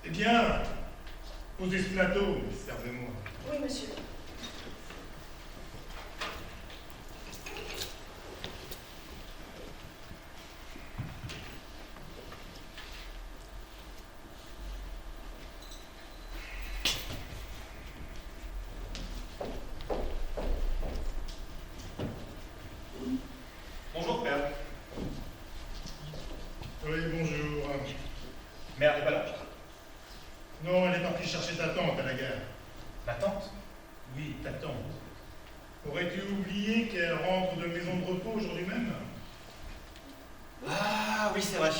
Eh bien, posez ce plateau, servez-moi. Oui, monsieur. Bonjour, père. Oui, bonjour. Mère n'est pas là? Non, elle est partie chercher ta tante à la gare. Ma tante? Oui, ta tante. Aurais-tu oublié qu'elle rentre de maison de repos aujourd'hui même? Ah oui, c'est vrai.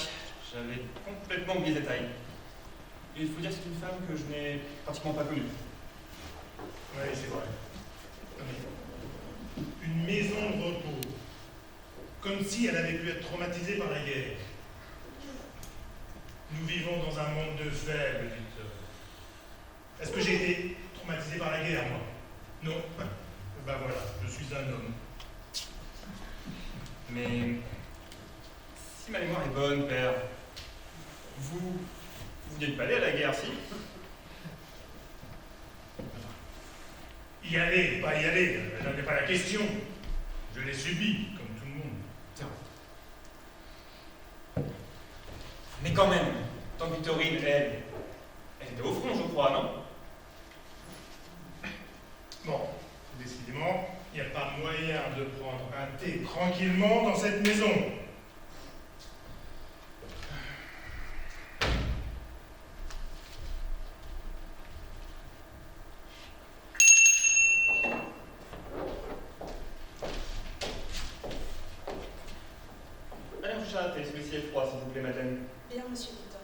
J'avais complètement oublié ce détail. Et il faut dire que c'est une femme que je n'ai pratiquement pas connue. Oui, c'est vrai. Mais une maison de repos. Comme si elle avait pu être traumatisée par la guerre. Nous vivons dans un monde de faibles, Victor. Est-ce que j'ai été traumatisé par la guerre, moi? Non. Ben voilà, je suis un homme. Mais si ma mémoire est bonne, père, vous n'êtes pas allé à la guerre, si? Y aller, pas y aller, ça n'est pas la question. Je l'ai subi, comme tout le monde. Tiens. Mais quand même, tante Victorine, elle était au front, je crois, non? Bon, décidément, il n'y a pas moyen de prendre un thé tranquillement dans cette maison. Allez, on cherche un thé, celui-ci est froid, s'il vous plaît, madame. Bien, monsieur Victor.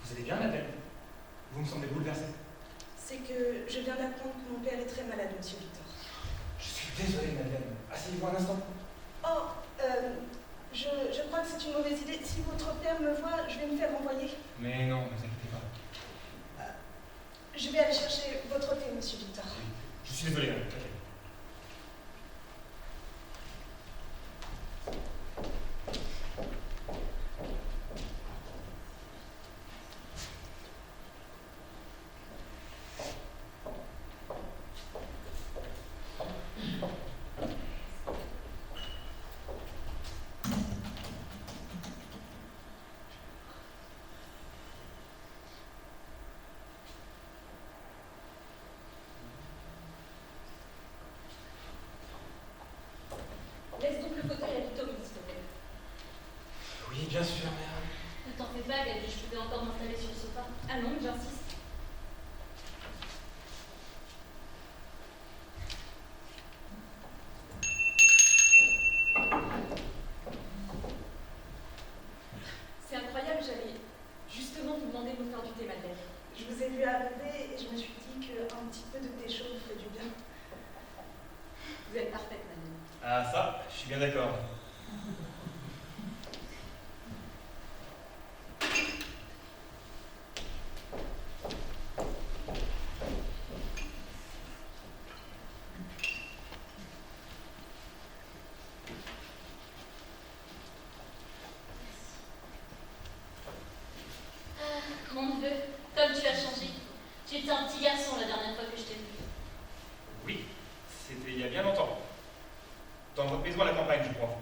Vous allez bien, madame? Vous me semblez bouleversée. C'est que je viens d'apprendre que mon père est très malade, monsieur Victor. Je suis désolé, madame. Asseyez-vous un instant. Oh, je crois que c'est une mauvaise idée. Si votre père me voit, je vais me faire renvoyer. Mais non, ne vous inquiétez pas. Je vais aller chercher votre thé, monsieur Victor. Je suis désolé, madame. Ok. Laisse donc le fauteuil à Victorine, s'il te plaît. Oui, bien sûr, mère. Ne t'en fais pas, Gabi, je pouvais encore m'installer sur le sofa. Allons, j'insiste. C'est incroyable, j'allais justement vous demander de me faire du thé, Madeleine. Je vous ai vu arriver et je me suis dit qu'un petit peu de thé chaud vous ferait du bien. Vous êtes parfaite, Madeleine. Ah, ça, je suis bien d'accord. Mon neveu, comme tu as changé. Tu étais un petit garçon la dernière fois que je t'ai vu. Oui, c'était il y a bien longtemps. Dans votre maison à la campagne, je crois.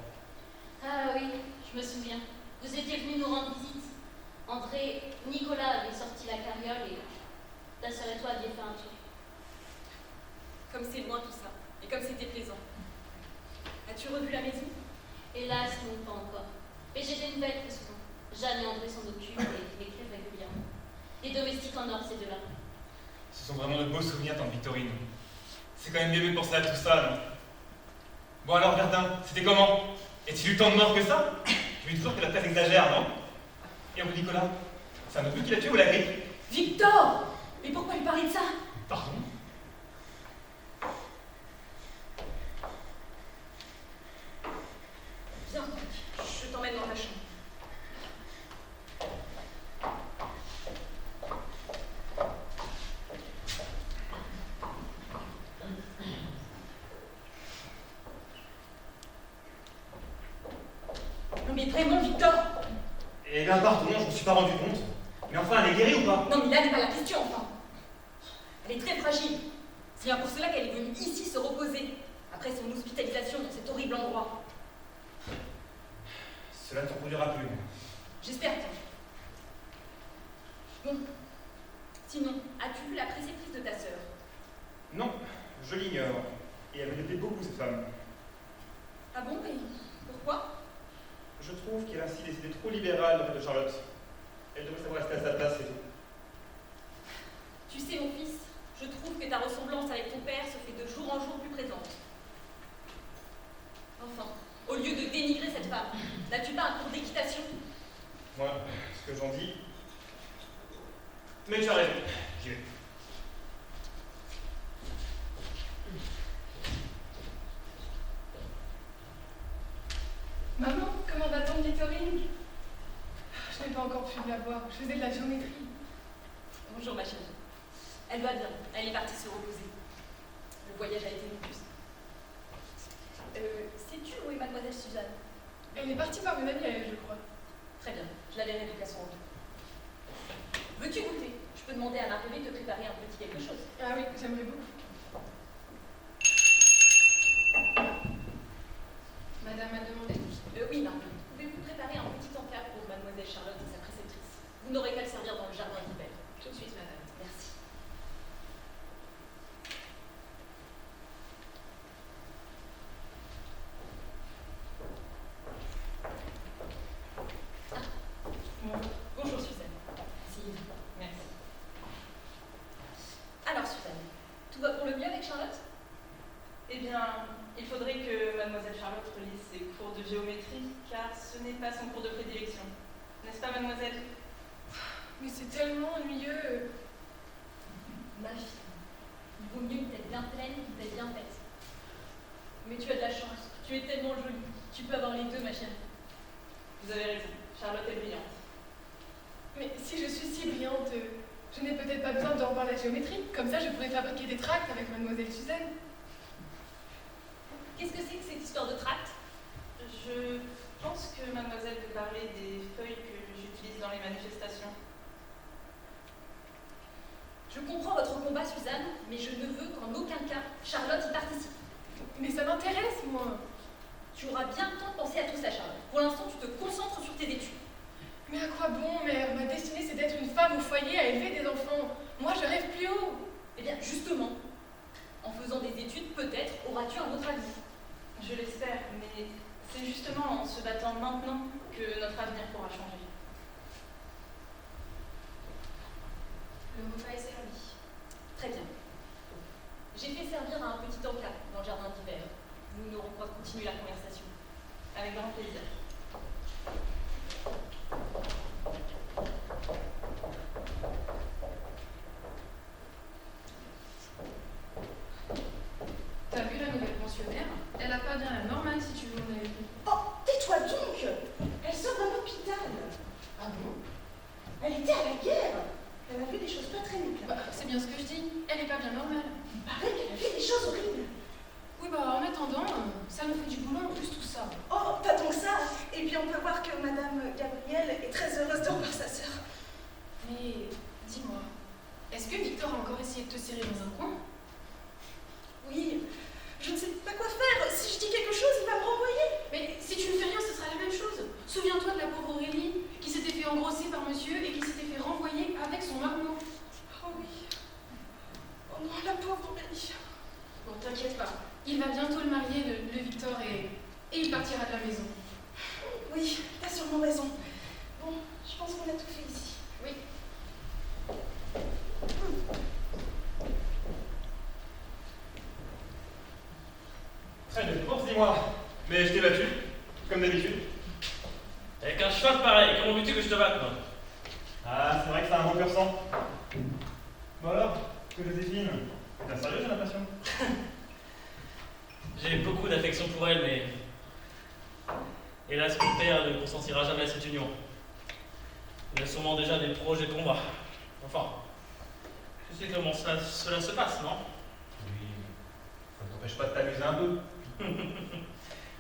Ah oui, je me souviens. Vous étiez venu nous rendre visite. André, Nicolas avait sorti la carriole et ta sœur et toi aviez fait un tour. Comme c'est loin tout ça, et comme c'était plaisant. As-tu revu la maison? Hélas, non, pas encore. Mais j'ai des nouvelles très souvent. Jeanne et André s'en occupent et m'écrivent régulièrement. Des domestiques en or, ces deux-là. Ce sont vraiment de beaux souvenirs, tante Victorine. C'est quand même bien de penser à tout ça, non? Bon alors, Verdun, c'était comment? Est-il eu tant de morts que ça? Je dis toujours que la presse exagère, non? Et Henri Nicolas, c'est un neveu qui l'a tué ou la grippe? Victor! Mais pourquoi lui parler de ça? Pardon? Viens, je t'emmène dans ta chambre. Non mais vraiment, Victor! Eh bien, pardon, je ne me suis pas rendu compte. Mais enfin, elle est guérie ou pas? Non, mais là n'est pas la question, enfin. Elle est très fragile. C'est bien pour cela qu'elle est venue ici se reposer, après son hospitalisation dans cet horrible endroit. Cela ne te reproduira plus. J'espère bien. Bon. Sinon, as-tu vu la préceptrice de ta sœur? Non, je l'ignore. Et elle me déplaît beaucoup, cette femme. Ah bon, mais pourquoi? Je trouve qu'elle a ainsi des idées trop libérales auprès de Charlotte. Elle devrait savoir rester à sa place, c'est tout. Tu sais, mon fils, je trouve que ta ressemblance avec ton père se fait de jour en jour plus présente. Enfin, au lieu de dénigrer cette femme, n'as-tu pas un cours d'équitation? Moi, ce que j'en dis. Mais tu as raison, j'y vais. Maman, comment va ton Victorine? Je n'ai pas encore pu la voir, je faisais de la géométrie. Bonjour, ma chérie. Elle va bien, elle est partie se reposer. Le voyage a été long. Sais-tu où est mademoiselle Suzanne? Elle est partie par une amie à elle, je crois. Très bien, je la verrai depuis à son retour. Veux-tu goûter? Je peux demander à Marguerite de préparer un petit quelque chose. Ah oui, j'aimerais beaucoup. Madame a demandé. Oui, Marguerite. Pouvez-vous préparer un petit encas pour mademoiselle Charlotte et sa préceptrice? Vous n'aurez qu'à le servir dans le jardin d'hiver. Tout de suite, madame. Merci. Bonjour Suzanne. Asseyez-vous. Merci. Alors Suzanne, tout va pour le mieux avec Charlotte? Eh bien, il faudrait que mademoiselle Charlotte relise ses cours de géométrie, car ce n'est pas son cours de prédilection. N'est-ce pas, mademoiselle? Mais c'est tellement ennuyeux. Ma fille, il vaut mieux une tête bien pleine qu'une tête bien faite. Mais tu as de la chance, tu es tellement jolie. Tu peux avoir les deux, ma chérie. Vous avez raison, Charlotte est brillante. Mais si je suis si brillante, je n'ai peut-être pas besoin de revoir la géométrie. Comme ça, je pourrais fabriquer des tracts avec mademoiselle Suzanne. Qu'est-ce que c'est que cette histoire de tract? Je pense que mademoiselle veut parler des feuilles que j'utilise dans les manifestations. Je comprends votre combat, Suzanne, mais je ne veux qu'en aucun cas Charlotte y participe. Mais ça m'intéresse, moi. Tu auras bien le temps de penser à tout ça, Charlotte. Pour l'instant, tu te concentres sur tes études. Mais à quoi bon, mère? Ma destinée, c'est d'être une femme au foyer à élever des enfants. Moi, je rêve plus haut. Eh bien, justement, en faisant des études, peut-être auras-tu un autre avis. Je l'espère, mais c'est justement en se battant maintenant que notre avenir pourra changer. Le repas est servi. Très bien. J'ai fait servir un petit encas dans le jardin d'hiver. Nous n'aurons pas continué la conversation. Avec grand plaisir. T'as vu la nouvelle pensionnaire? Elle a pas bien la normale si tu veux mon avis. Oh, tais-toi donc! Elle sort d'un hôpital. Ah bon? Elle était à la guerre. Elle a fait des choses pas très nettes. Bah, c'est bien ce que je dis. Elle est pas bien normale. Il paraît qu'elle a fait des choses horribles. Oui, bah en attendant, ça nous fait du boulot en plus tout ça. Oh, pas tant que ça. Et puis on peut voir que Madame Gabrielle est très heureuse de revoir sa sœur. Mais dis-moi, est-ce que Victor a encore essayé de te serrer dans un coin? Oui, je ne sais pas quoi faire. Si je dis quelque chose, il va me renvoyer. Mais si tu ne fais rien, ce sera la même chose. Souviens-toi de la pauvre Aurélie qui s'était fait engrosser par monsieur et qui s'était fait renvoyer avec son marmot. Oh oui. Oh non, la pauvre Aurélie. Bon, t'inquiète pas. Il va bientôt le marier, le Victor, et il partira de la maison. Oui, t'as sûrement raison. Bon, je pense qu'on a tout fait ici. Oui. Très bien, bon, dis-moi. Mais je t'ai battu, comme d'habitude. Avec un cheval pareil, comment veux-tu que je te batte, moi? Ah, c'est vrai que c'est un bon pur sang. Bon alors, que Joséphine, t'es sérieux, j'ai l'impression. J'ai beaucoup d'affection pour elle, mais... Hélas, mon père ne consentira jamais à cette union. Il a sûrement déjà des projets de combat. Enfin, tu sais comment cela se passe, non? Oui, ça ne t'empêche pas de t'amuser un peu.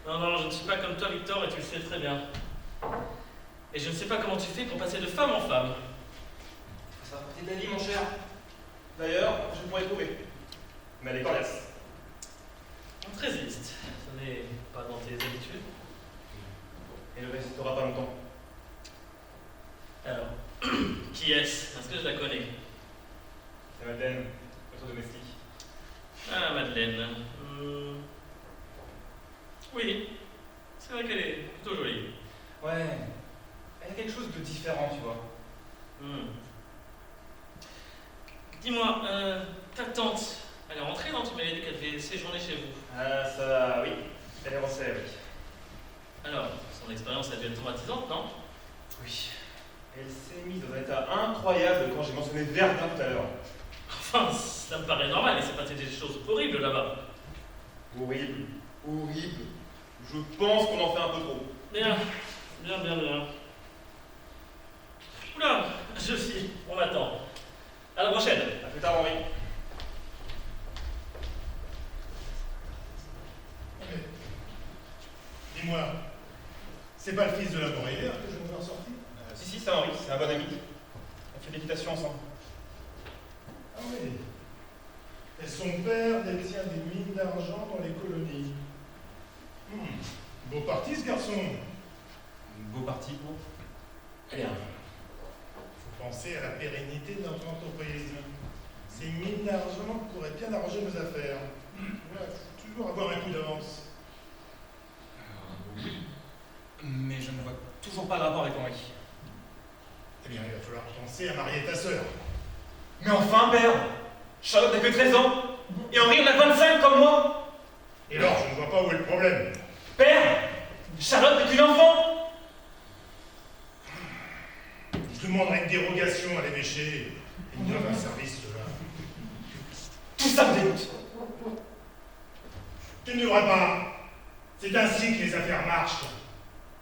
Non, non, je ne suis pas comme toi, Victor, et tu le sais très bien. Et je ne sais pas comment tu fais pour passer de femme en femme. Ça va partie de la vie, mon cher. D'ailleurs, je pourrais trouver. Mais elle est coriace. Très triste. Ce n'est pas dans tes habitudes. Et ne résistera pas longtemps. Alors, qui est-ce? Est-ce que je la connais? C'est Madeleine, votre domestique. Ah, Madeleine. Oui, c'est vrai qu'elle est plutôt jolie. Ouais. Elle a quelque chose de différent, tu vois. Dis-moi, ta tante, elle est rentrée, non? Tu m'avais dit qu'elle devait séjourner chez vous. Ah, ça, oui. Elle est rentrée, oui. Alors, son expérience a dû être traumatisante, non? Oui. Elle s'est mise dans un état incroyable quand j'ai mentionné Verdun tout à l'heure. Enfin, ça me paraît normal, il s'est passé des choses horribles là-bas. Horrible. Horrible. Je pense qu'on en fait un peu trop. Bien. Oula, je suis, on m'attend. À la prochaine. À plus tard, Henri. Mais, dis-moi, c'est pas le fils de la Borélière que je vais voir sortir? Si, c'est Henri, c'est un bon ami. On fait de l'équitation ensemble. Ah oui. Et son père détient des mines d'argent dans les colonies. Beau parti, ce garçon. Beau parti pour. Bien. Faut penser à la pérennité de notre entreprise. Ces mines d'argent pourraient bien arranger nos affaires. Ouais, faut toujours avoir un coup d'avance. Oui. Mais je ne vois toujours pas le rapport avec Henri. Eh bien, il va falloir penser à marier ta sœur. Mais enfin, père! Charlotte n'a que 13 ans! Et Henri en a 25 comme moi! Et alors, je ne vois pas où est le problème. Père! Charlotte n'est qu'une enfant! Je demanderai une dérogation à l'évêché. Ils me doivent un service, cela. Tout ça me dégoûte! Tu ne devrais pas. C'est ainsi que les affaires marchent.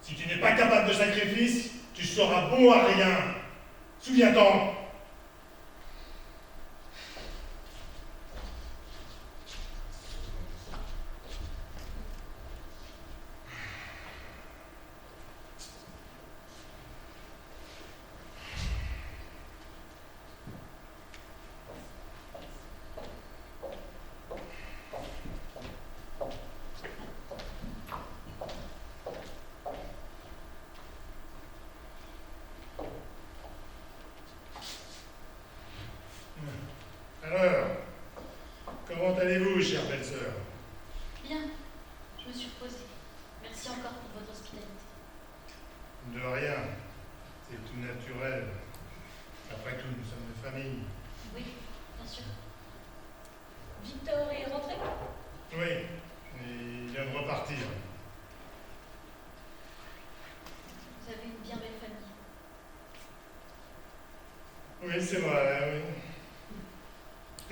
Si tu n'es pas capable de sacrifice, tu seras bon à rien. Souviens-t'en. Alors, comment allez-vous, chère belle-sœur? Bien, je me suis reposée. Merci encore pour votre hospitalité. De rien. C'est tout naturel. Après tout, nous sommes de famille. Oui, bien sûr. Victor est rentré? Oui, et il vient de repartir. Vous avez une bien belle famille. Oui, c'est vrai, oui.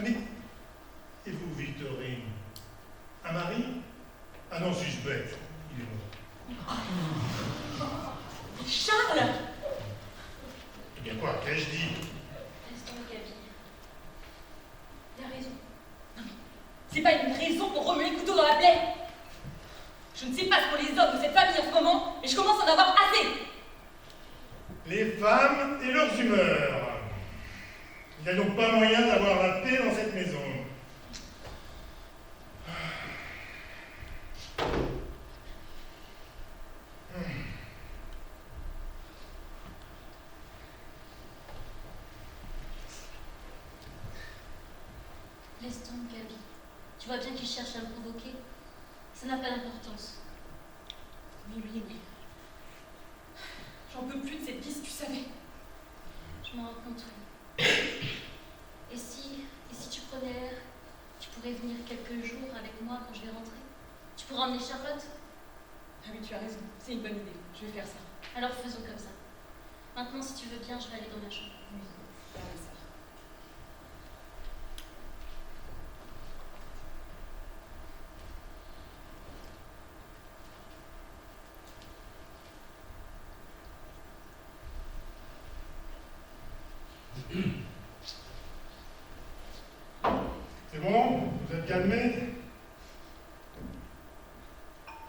Mais, et vous, Victorine? Un mari? Ah non, suis-je bête? Il est mort. Charles! Eh bien quoi, qu'ai-je dit? Laisse tomber, Gabi. Il a raison. C'est pas une raison pour remuer le couteau dans la plaie. Je ne sais pas ce qu'ont les hommes de cette famille en ce moment, mais je commence à en avoir assez. Les femmes et leurs humeurs. Il n'y a donc pas moyen d'avoir la paix dans cette maison. Laisse tomber, Gabi. Tu vois bien qu'il cherche à me provoquer. Ça n'a pas d'importance. Oui. J'en peux plus de cette vie, si tu savais. Je m'en rends compte, oui. Et si tu prenais l'air, tu pourrais venir quelques jours avec moi quand je vais rentrer? Tu pourras emmener Charlotte? Ah oui, tu as raison. C'est une bonne idée. Je vais faire ça. Alors faisons comme ça. Maintenant, si tu veux bien, je vais aller dans ma chambre. Oui, faire ça. C'est bon? Vous êtes calmés?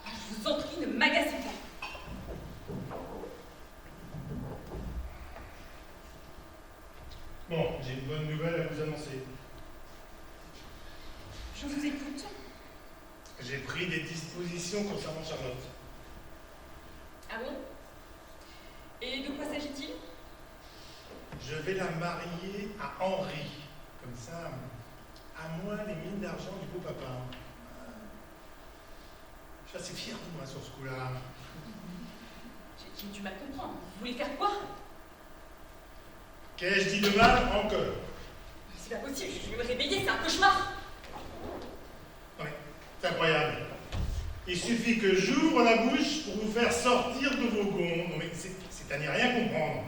Je vous en prie, ne m'agacez pas. Bon, j'ai une bonne nouvelle à vous annoncer. Je vous écoute. J'ai pris des dispositions concernant Charlotte. Ah bon? Et de quoi s'agit-il? Je vais la marier à Henri. Comme ça, à moi les mines d'argent du beau papa. Je suis assez fier de moi sur ce coup-là. J'ai du mal à comprendre. Vous voulez faire quoi? Qu'ai-je dit de mal encore? C'est pas possible, je vais me réveiller, c'est un cauchemar. Oui, c'est incroyable. Il suffit que j'ouvre la bouche pour vous faire sortir de vos gonds. Non mais c'est à n'y rien comprendre.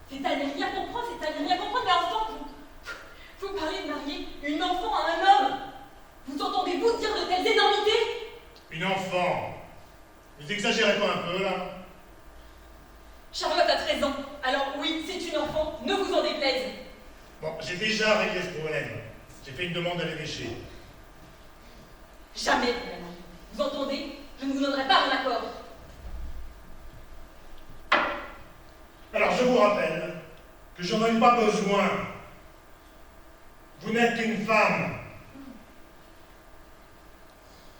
C'est à ne rien comprendre, c'est à ne rien comprendre, mais enfin, vous parlez de marier une enfant à un homme. Vous entendez-vous dire de telles énormités? Une enfant. Vous exagérez pas un peu là? Charlotte a 13 ans, alors oui, c'est une enfant, ne vous en déplaise. Bon, j'ai déjà réglé ce problème. J'ai fait une demande à l'évêché. Jamais, madame. Vous entendez? Je ne vous donnerai pas mon accord. Alors je vous rappelle que je n'en ai pas besoin. Vous n'êtes qu'une femme.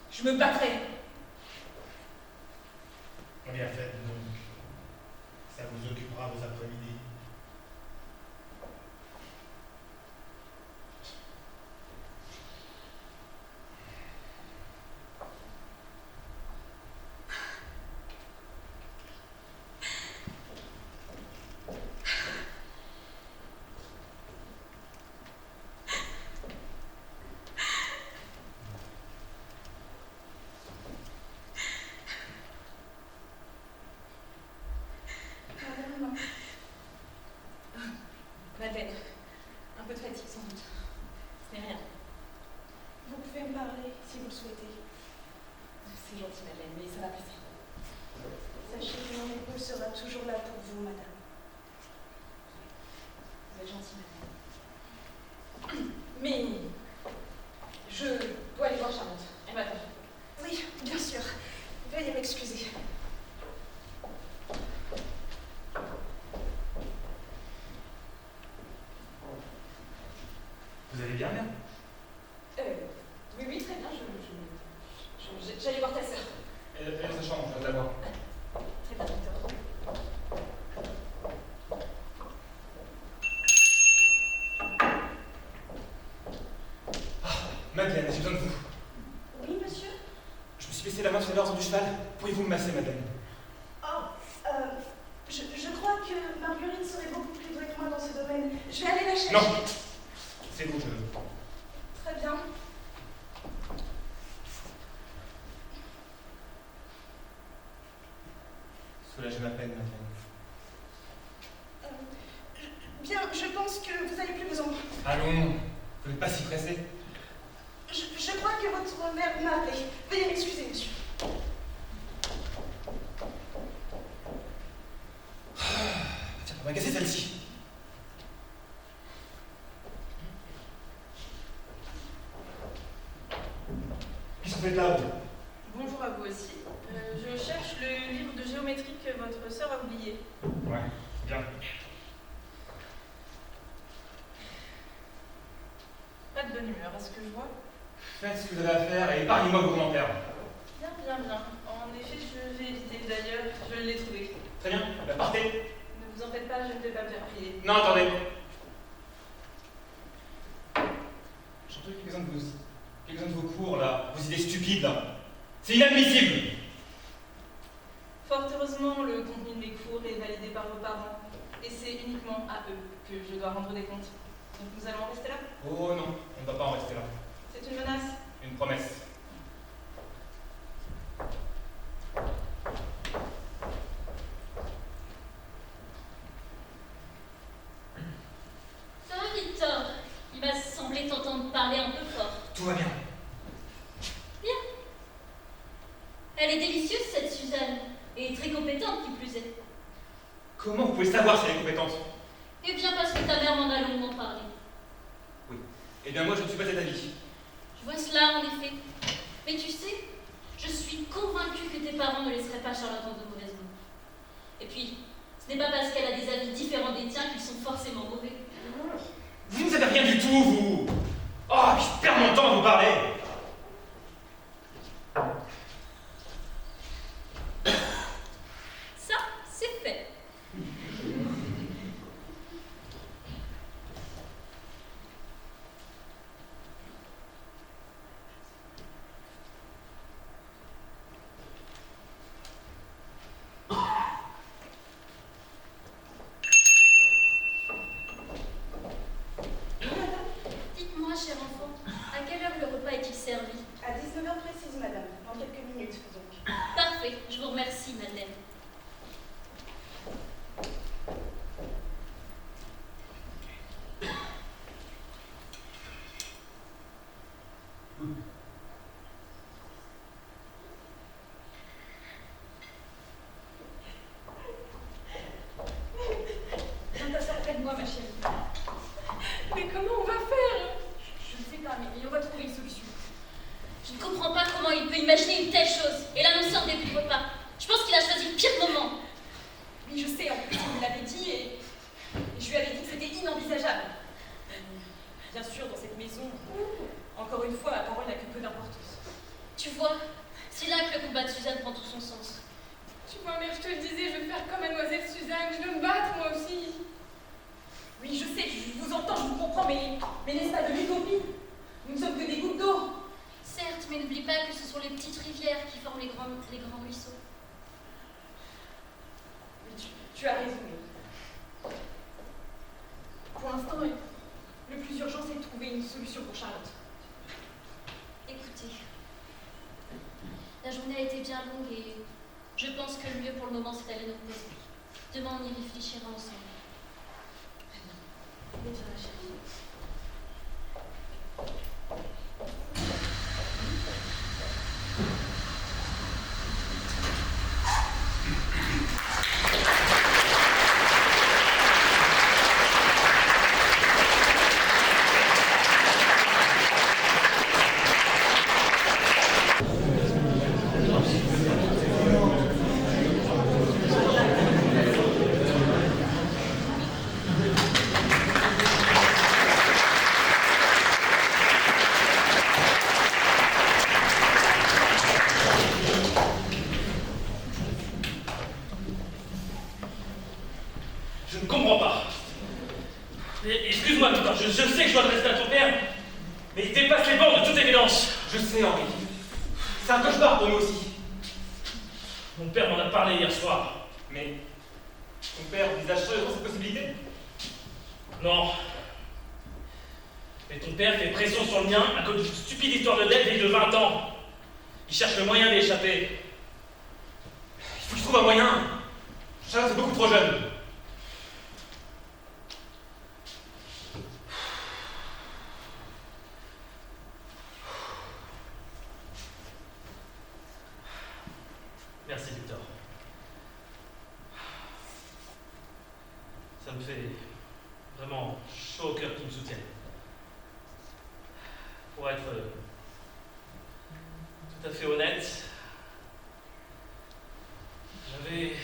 Je me battrai. Bien fait donc. Ça vous occupera vos après-midi. Madeleine, un peu de fatigue sans doute. Ce n'est rien. Vous pouvez me parler si vous le souhaitez. C'est gentil, Madeleine, mais ça va passer. Sachez que mon époux sera toujours là pour vous, madame. Vous êtes gentil, Madeleine. Mais je dois aller voir Charlotte. Elle m'attend. Oui, bien sûr. Veuillez m'excuser. Vous allez bien, mère? Oui, oui, très bien. J'allais voir ta sœur. Elle a fait sa chambre, je vais la voir. Très bien, docteur. Madeleine, j'ai besoin de vous. Oui, monsieur? Je me suis laissé la main sur l'ordre du cheval. Pourriez-vous me masser, Madeleine? Oh, je crois que Marguerite serait beaucoup plus douée que moi dans ce domaine. Je vais aller la chercher. Non! C'est vous, je veux. Très bien. Soulagez ma peine, Madeleine. Bien, je pense que vous n'avez plus besoin. Allons, vous n'êtes pas si pressé. Je crois que votre mère m'a appelé. Veuillez m'excuser, monsieur. Tiens, on va casser celle-ci. Qu'est-ce que vous faites là, vous? Bonjour à vous aussi. Je cherche le livre de géométrie que votre sœur a oublié. Ouais, bien. Pas de bonne humeur, à ce que je vois. Faites ce que vous avez à faire et épargnez-moi vos commentaires. Bien, bien, bien. En effet, je vais éviter. D'ailleurs, je l'ai trouvé. Très bien, bah, partez. Ne vous en faites pas, je ne vais pas bien prier. Non, attendez. J'ai entendu quelques-uns de vos cours, là, vos idées stupides, là. C'est inadmissible. Fort heureusement, le contenu de mes cours est validé par vos parents. Et c'est uniquement à eux que je dois rendre des comptes. Donc nous allons en rester là. Oh non, on ne va pas en rester là. C'est une menace. Une promesse. Ça va, Victor? Il m'a semblé t'entendre parler un peu fort. Tout va bien. Bien. Elle est délicieuse, cette Suzanne, et très compétente qui plus est. Comment vous pouvez savoir si elle est compétente? Eh bien, parce que ta mère m'en a longuement parlé. Oui. Eh bien, moi, je ne suis pas cet avis. Je vois cela, en effet. Mais tu sais, je suis convaincue que tes parents ne laisseraient pas Charlotte en de mauvaises mains. Et puis, ce n'est pas parce qu'elle a des avis différents des tiens qu'ils sont forcément mauvais. tout, vous. Oh, je perds mon temps à vous parler. Ça, c'est fait. Dites-moi, cher enfant, à quelle heure le repas est-il servi? À 19h précise, madame. Dans quelques minutes, donc. Parfait, je vous remercie, Madeleine. Viens t'asseoir près de moi, ma chérie. Mais comment on va faire? Je ne sais pas, mais on va trouver une solution. Je ne comprends pas comment il peut imaginer une telle chose et l'annoncer en début de repas. Je pense qu'il a choisi le pire moment. Oui, je sais, en plus, on me l'avait dit et je lui avais dit que c'était inenvisageable. Bien sûr, dans cette maison, encore une fois, ma parole n'a que peu d'importance. Tu vois, c'est là que le combat de Suzanne prend tout son sens. Tu vois, mère, je te le disais, je veux faire comme mademoiselle Suzanne, je veux me battre moi aussi. Oui, je sais, je vous entends, je vous comprends, mais n'est-ce pas de l'utopie? Nous ne sommes que des gouttes d'eau. Certes, mais n'oublie pas que ce sont les petites rivières qui forment les grands ruisseaux. Oui, tu as raison. Mais pour l'instant, le plus urgent, c'est de trouver une solution pour Charlotte. Écoutez, la journée a été bien longue et je pense que le mieux pour le moment, c'est d'aller nous reposer. Demain, on y réfléchira ensemble. Mais bien, ma chérie. Je ne comprends pas. Excuse-moi, Victor, je sais que je dois rester à ton père, mais il dépasse les bornes de toute évidence. Je sais, Henri. C'est un cauchemar pour nous aussi. Mon père m'en a parlé hier soir. Mais ton père envisage sérieusement cette possibilité? Non. Mais ton père fait pression sur le mien à cause d'une stupide histoire de dette vieille de 20 ans. Il cherche le moyen d'y échapper. Il faut que je trouve un moyen. Charlotte est beaucoup trop jeune. Merci, Victor. Ça me fait vraiment chaud au cœur qu'ils me soutiennent. Pour être tout à fait honnête, j'avais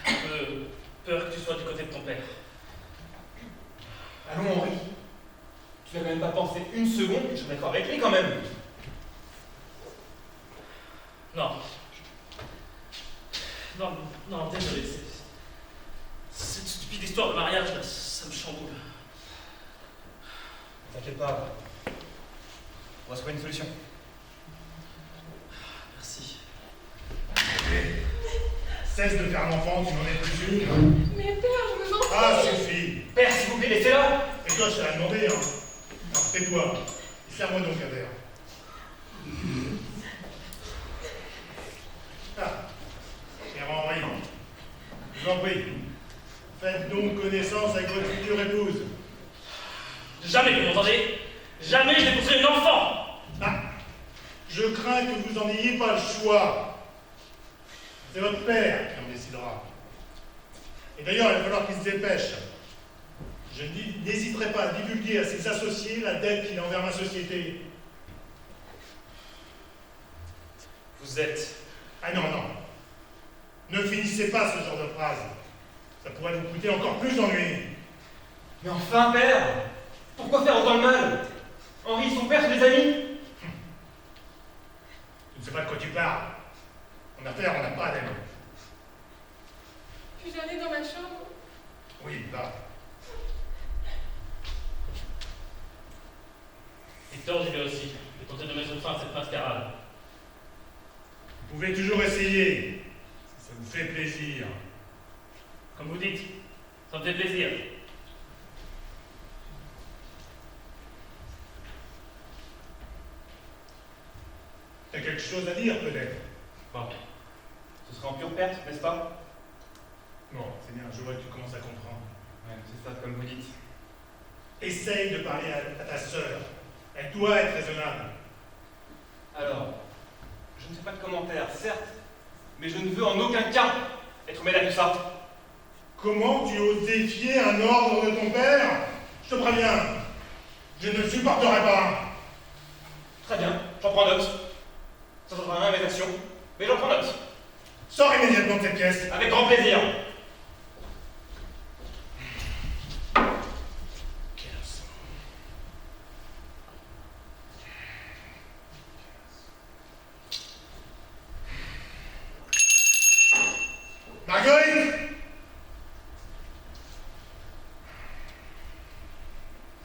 un peu peur que tu sois du côté de ton père. Allons, Henri. Tu n'as quand même pas pensé une seconde que je serais d'accord avec lui quand même. Non. Non, désolé. Cette stupide histoire de mariage, là, ça me chamboule. T'inquiète pas. On va trouver une solution. Merci. Cesse de faire l'enfant, tu n'en es plus une. Mais père, je vous en prie. Ah, suffit. Père, s'il vous plaît, laissez-la. Et toi, je t'ai rien demandé, hein. Alors tais-toi. Et serre-moi donc un verre. Ah, cher Henri, je vous en prie. Faites donc connaissance avec votre future épouse. Jamais, vous m'entendez? Jamais je n'ai poussé un enfant. Ah, je crains que vous n'en ayez pas le choix. C'est votre père qui en décidera. Et d'ailleurs, il va falloir qu'il se dépêche. Je n'hésiterai pas à divulguer à ses associés la dette qu'il a envers ma société. Vous êtes... Ah non, non. Ne finissez pas ce genre de phrase. Ça pourrait vous coûter encore plus d'ennuis. Mais enfin, père, Pourquoi faire autant de mal? Henri, son père, c'est des amis. Tu ne sais pas de quoi tu parles. En affaires, on n'a pas d'amis. Puis-je aller dans ma chambre? Oui, va. Victor, j'y vais aussi. Je vais tenter de mettre fin à cette mascarade. Vous pouvez toujours essayer, si ça vous fait plaisir. Comme vous dites, ça me fait plaisir. T'as quelque chose à dire, peut-être? Bon. Ce sera en pure perte, n'est-ce pas? Bon, c'est bien, je vois que tu commences à comprendre. Ouais, c'est ça, comme vous dites. Essaye de parler à ta sœur. Elle doit être raisonnable. Alors, je ne fais pas de commentaires, certes, mais je ne veux en aucun cas être mêlé à tout ça. Comment tu oses défier un ordre de ton père? Je te préviens, je ne le supporterai pas. Très bien, j'en prends note. Ça ne changera rien à mes actions, mais j'en prends note. Sors immédiatement de cette pièce. Avec grand plaisir. Marguerite!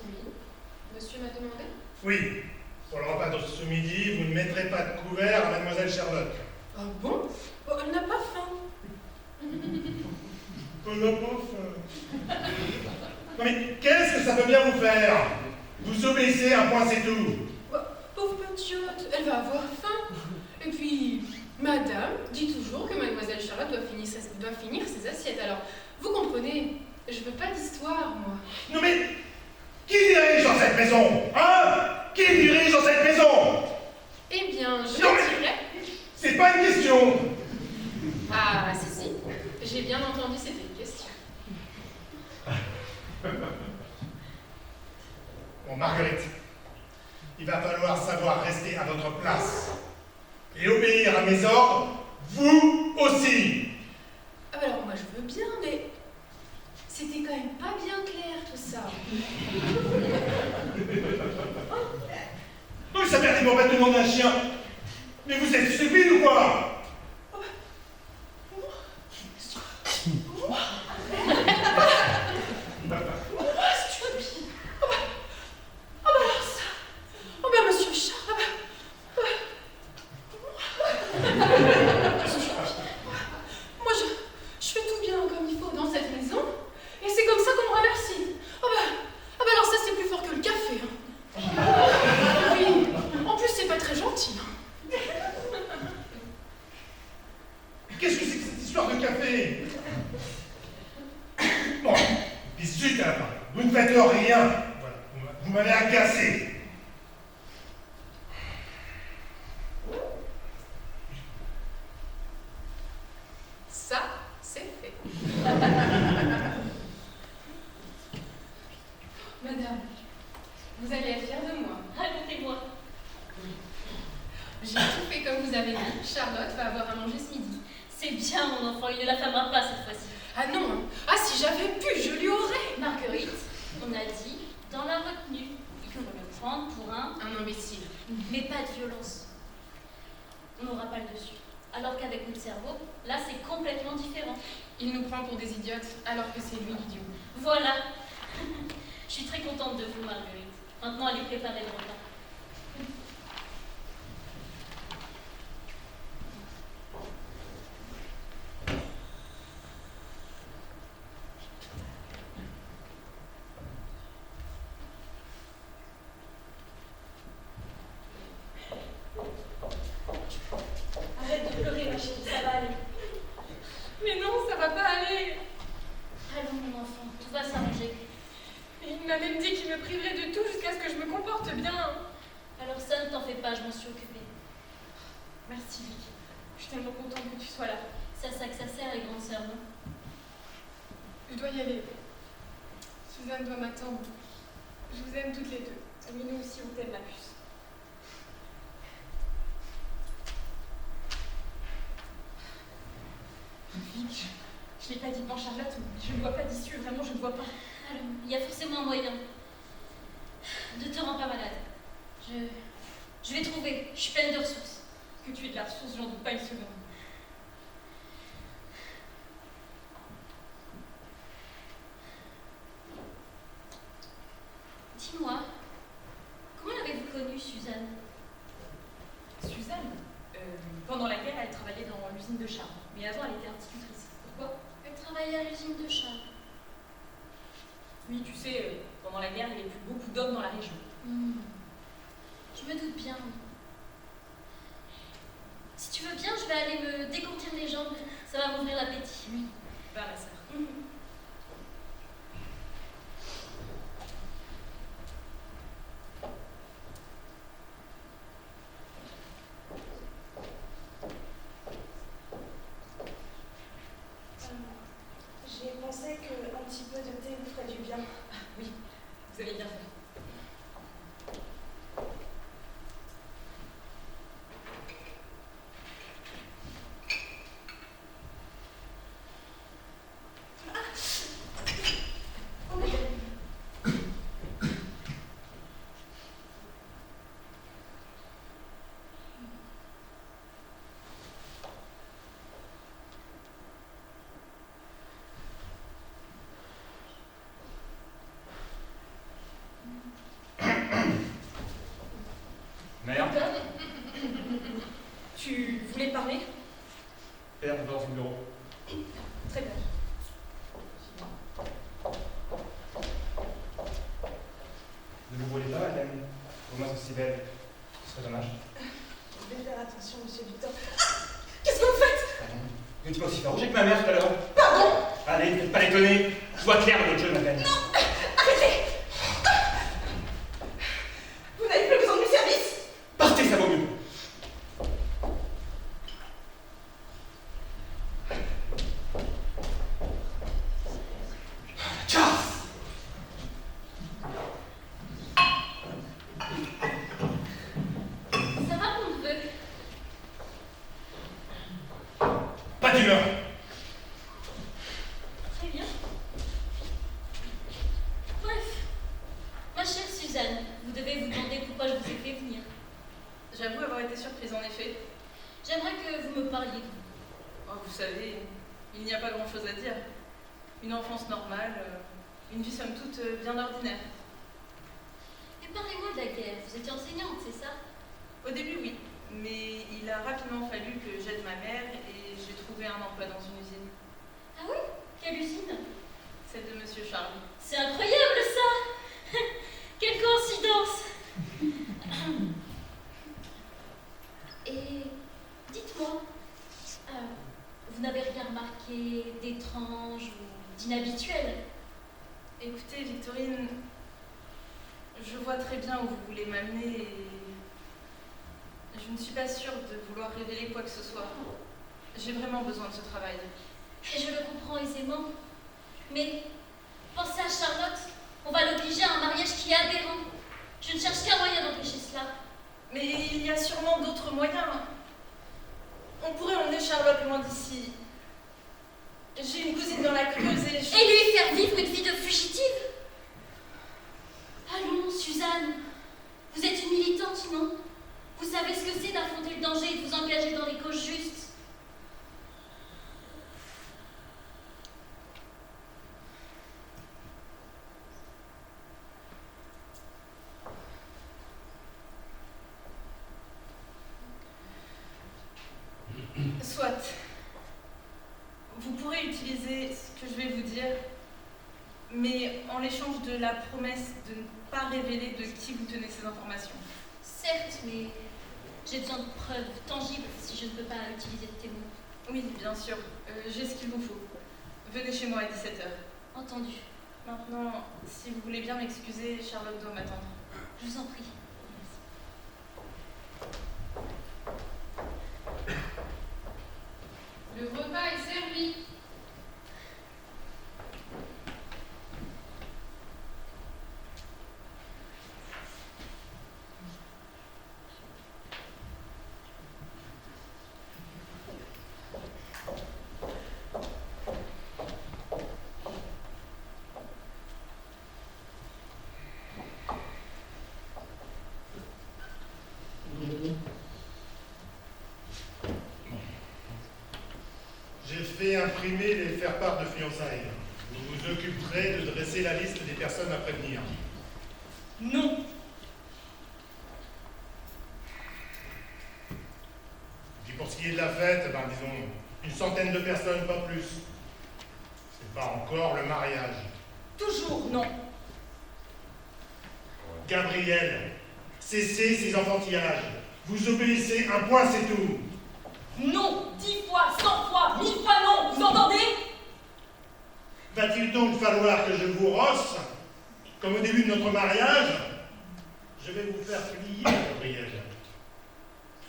Oui. Monsieur m'a demandé? Oui, pour le repas de ce midi, vous ne mettrez pas de couvert à Mademoiselle Charlotte. Ah bon? Oh, elle n'a pas faim. On n'a pas faim. Non mais qu'est-ce que ça peut bien vous faire? Vous obéissez, un point c'est tout. Oh, pauvre petite, elle va avoir faim. Et puis, madame dit toujours que mademoiselle Charlotte doit finir ses assiettes. Alors, vous comprenez, je veux pas d'histoire, moi. Non mais, qui dirige dans cette maison? Hein? Qui dirige dans cette maison? Eh bien, je Non, mais- dirais... C'est pas une question. Ah, si, j'ai bien entendu, c'était une question. Bon, Marguerite, il va falloir savoir rester à votre place et obéir à mes ordres, vous aussi. Ah bah alors, moi je veux bien, mais... C'était quand même pas bien clair, tout ça. Oui, ça perd des bombettes de nom d'un chien. Mais vous êtes stupide ou quoi? Oh ben, monsieur Charles, moi je fais tout bien comme il faut dans cette maison, et c'est comme ça qu'on me remercie. Ah ben alors ça c'est plus fort que le café. Hein. Oui, en plus c'est pas très gentil. Hein. Qu'est-ce que c'est que cette histoire de café? Bon, et zut à la fin, vous ne faites rien. Voilà, vous m'avez agacé. Ça, c'est fait. Madame, vous allez être fière de moi. Racontez-moi. J'ai tout fait comme vous avez dit. Charlotte va avoir à manger ce midi. C'est bien, mon enfant, il ne l'affamera pas cette fois-ci. Ah non, hein. Ah si j'avais pu, je lui aurais. Marguerite, on a dit dans la retenue. Il faut le prendre pour un... Un imbécile. Mais pas de violence. On n'aura pas le dessus. Alors qu'avec notre cerveau, là c'est complètement différent. Il nous prend pour des idiotes, alors que c'est lui l'idiot. Voilà. Je suis très contente de vous, Marguerite. Maintenant, allez préparer le repas. Arrête de pleurer, ma chérie, ça va aller. Mais non, ça va pas aller. Allons, mon enfant, tout va s'arranger. Il m'a même dit qu'il me priverait de tout jusqu'à ce que je me comporte bien. Alors ça, ne t'en fais pas, je m'en suis occupée. Merci, Vicky. Je suis tellement contente que tu sois là. C'est à ça que ça sert, les grandes sœurs, non? Je dois y aller. Suzanne doit m'attendre. Je vous aime toutes les deux. Mais nous aussi, on t'aime, ma puce. Vic, je l'ai pas dit devant Charlotte, mais je ne vois pas d'issue, vraiment, je ne vois pas. Allons, il y a forcément un moyen. Ne te rends pas malade. Je vais trouver. Je suis pleine de ressources. Que tu aies de la ressource, j'en doute pas une seconde. Dis-moi, comment l'avez-vous connue, Suzanne? Suzanne, pendant la guerre, elle travaillait dans l'usine de charbon. Mais avant, elle était institutrice. Pourquoi? Elle travaillait à l'usine de charbon. Oui, tu sais, pendant la guerre, il n'y avait plus beaucoup d'hommes dans la région. Je me doute bien. Si tu veux bien, je vais aller me décontir les jambes. Ça va m'ouvrir l'appétit. Oui, va ma sœur. J'ai pensé qu'un petit peu de thé vous ferait du bien. Oui, vous avez bien fait. Mère, Tu voulais parler? père, va dans son bureau. Très bien. Ne vous brûlez pas, madame. Vos mains sont si belles. Ce serait dommage. Je vais faire attention, monsieur Victor. Qu'est-ce que vous faites? Pardon. Vous n'étiez pas aussi farouche que ma mère tout à l'heure. Pardon? Allez, ne faites pas l'étonner. Je vois clair dans votre jeu, madame. Arrêtez! Vous n'avez plus besoin de mes services? Partez, ça vaut mieux. Chasse! Ça va, mon neveu? Pas d'humeur. Très bien. Bref, ma chère Suzanne, vous devez vous demander pourquoi je vous ai fait venir. J'avoue avoir été surprise en effet. J'aimerais que vous me parliez de vous. Oh, vous savez, il n'y a pas grand-chose à dire. Une enfance normale, une vie somme toute bien ordinaire. Et parlez-moi de la guerre. Vous étiez enseignante, c'est ça? Au début, oui, mais il a rapidement fallu que j'aide ma mère et j'ai trouvé un emploi dans une usine. Ah oui? Quelle usine? Celle de Monsieur Charles. C'est incroyable, ça! Quelle coïncidence! Et dites-moi, vous n'avez rien remarqué d'étrange ou d'inhabituel? Écoutez, Victorine, je vois très bien où vous voulez m'amener et je ne suis pas sûre de vouloir révéler quoi que ce soit. J'ai vraiment besoin de ce travail. Et je le comprends aisément. Mais pensez à Charlotte. On va l'obliger à un mariage qui est aberrant. Je ne cherche qu'un moyen d'empêcher cela. Mais il y a sûrement d'autres moyens. On pourrait emmener Charlotte loin d'ici. J'ai une cousine dans la Creuse et Et lui faire vivre une vie de fugitive? Allons, Suzanne. Vous êtes une militante, non? Vous savez ce que c'est d'affronter le danger et de vous engager dans les causes justes. Soit. Vous pourrez utiliser ce que je vais vous dire, mais en l'échange de la promesse de ne pas révéler de qui vous tenez ces informations. Certes, mais j'ai besoin de preuves tangibles si je ne peux pas utiliser de témoins. Oui, bien sûr. J'ai ce qu'il vous faut. Venez chez moi à 17h. Entendu. Maintenant, si vous voulez bien m'excuser, Charlotte doit m'attendre. Je vous en prie. Le repas est servi. imprimer les faire-part de fiançailles. Vous vous occuperez de dresser la liste des personnes à prévenir. Non. Puis pour ce qui est de la fête, ben disons, une centaine de personnes, pas plus. C'est pas encore le mariage. Toujours non. Gabriel, cessez ces enfantillages. Vous obéissez, un point c'est tout. Non. 10 fois, 100 fois, 1000 fois non. Vous entendez? Va-t-il donc falloir que je vous rosse, comme au début de notre mariage? Je vais vous faire plier, Gabriel.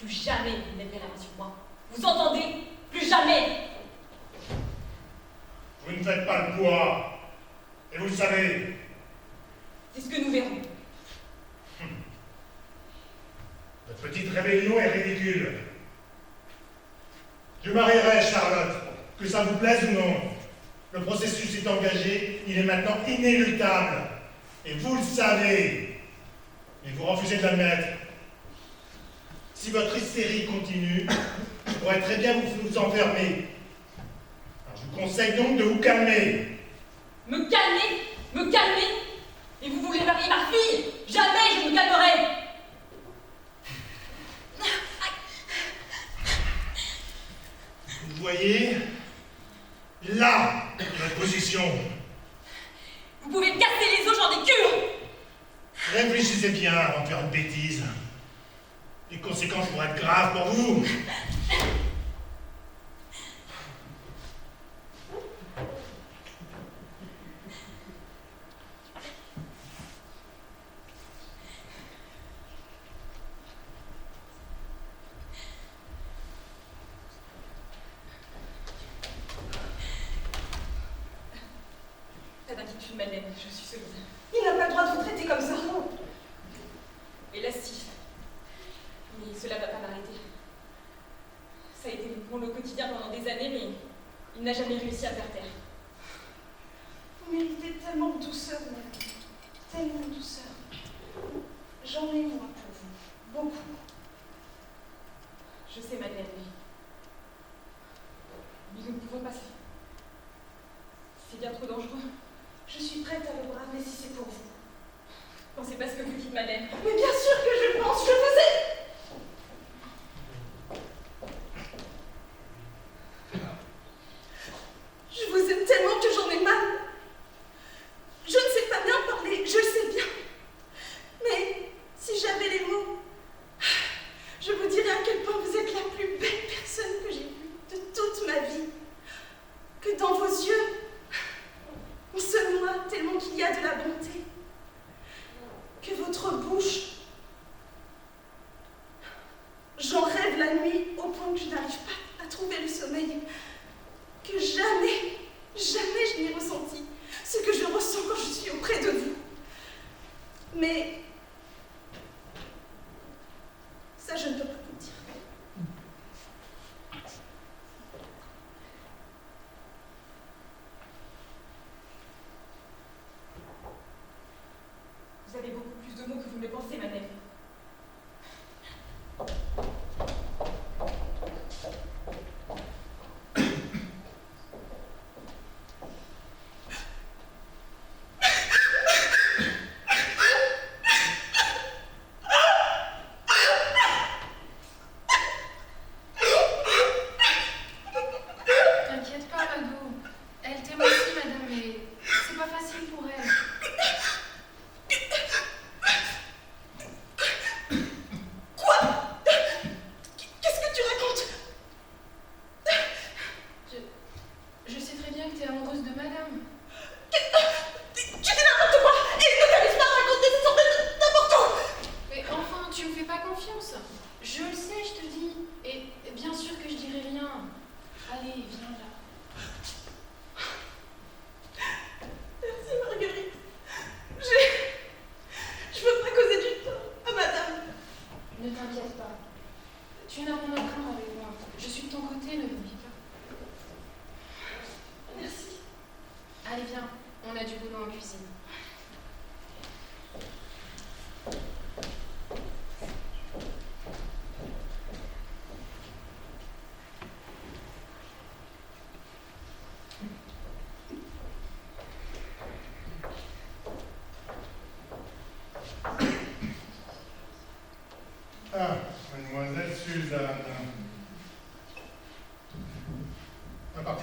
Plus jamais vous n'êtes là sur moi. Vous entendez? Plus jamais. Vous ne faites pas le poids. Et vous le savez. C'est ce que nous verrons. Votre petite rébellion est ridicule. Je marierai Charlotte, que ça vous plaise ou non. Le processus est engagé, il est maintenant inéluctable. Et vous le savez. Mais vous refusez de l'admettre. Si votre hystérie continue, je pourrais très bien vous enfermer. Alors je vous conseille donc de vous calmer. Me calmer? Me calmer? Et vous voulez marier ma fille? Jamais je me calmerai. Vous voyez, là est votre position. Vous pouvez me casser les os, j'en ai cure. Réfléchissez bien avant de faire une bêtise. Les conséquences pourraient être graves pour vous. Pas d'inquiétude, Madeleine, je suis solide. Il n'a pas le droit de vous traiter comme ça. Hélas, si. Mais cela ne va pas m'arrêter. Ça a été mon lot quotidien pendant des années, mais il n'a jamais réussi à faire taire. Vous méritez tellement de douceur, madame. Tellement de douceur. J'en ai moi pour vous. Beaucoup. Je sais, Madeleine, mais nous ne pouvons pas. C'est bien trop dangereux. Je suis prête à le braver si c'est pour vous. Pensez pas ce que vous dites, Madeleine. Mais bien sûr que je le pense, je vous ai... Je vous aime tellement que j'en ai mal. Je ne sais pas bien parler, je le sais bien. Mais si j'avais les mots, je vous dirais à quel point vous êtes la plus belle personne que j'ai vue de toute ma vie. Que dans vos yeux, on se noie tellement qu'il y a de la bonté. Que votre bouche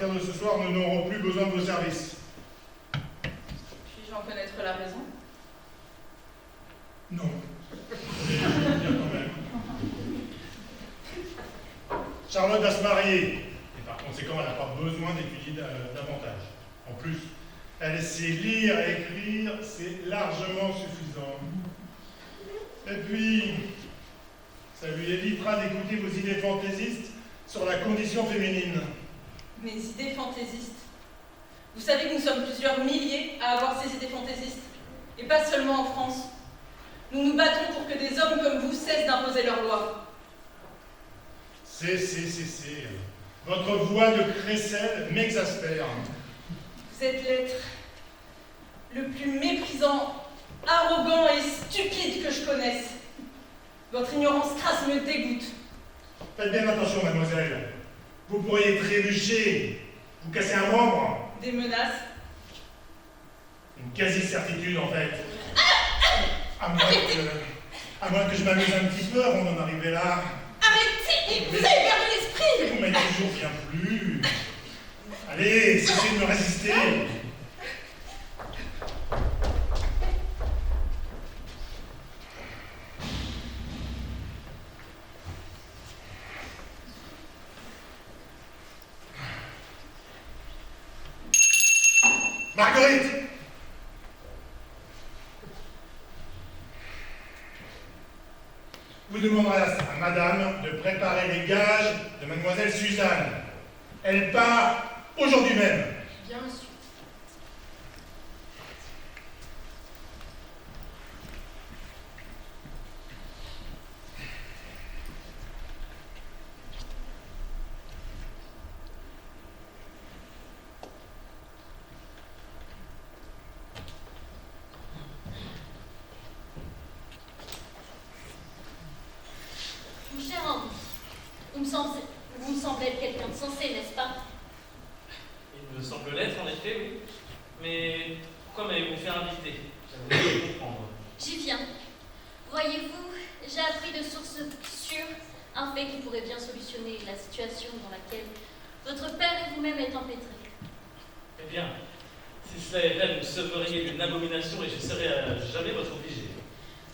partir de ce soir, nous n'aurons plus besoin de vos services. Puis-je en connaître la raison? Non. Mais je veux dire quand même. Charlotte va se marier. Et par conséquent, elle n'a pas besoin d'étudier davantage. En plus, elle sait lire et écrire, c'est largement suffisant. Et puis, ça lui évitera d'écouter vos idées fantaisistes sur la condition féminine. Mes idées fantaisistes. Vous savez que nous sommes plusieurs milliers à avoir ces idées fantaisistes. Et pas seulement en France. Nous nous battons pour que des hommes comme vous cessent d'imposer leurs lois. C'est. Votre voix de crécelle m'exaspère. Vous êtes l'être le plus méprisant, arrogant et stupide que je connaisse. Votre ignorance crasse me dégoûte. Faites bien attention, mademoiselle. Vous pourriez trébucher, vous casser un membre. Des menaces. Une quasi-certitude, en fait. À moins que je m'amuse un petit peu avant d'en arriver là. Arrêtez! Vous avez perdu l'esprit! Vous m'avez toujours bien plu. Allez, cessez de me résister. Marguerite! Vous demanderez à madame de préparer les gages de mademoiselle Suzanne. Elle part aujourd'hui même. Bien sûr. Mon cher Henri, vous me semblez être quelqu'un de sensé, n'est-ce pas? Il me semble l'être, en effet, oui. Mais pourquoi m'avez-vous fait inviter? J'aimerais bien comprendre. J'y viens. Voyez-vous, j'ai appris de sources sûres un fait qui pourrait bien solutionner la situation dans laquelle votre père et vous-même êtes empêtrés. Eh bien, si cela est vrai, vous sauveriez d'une abomination et je serai à jamais votre obligé.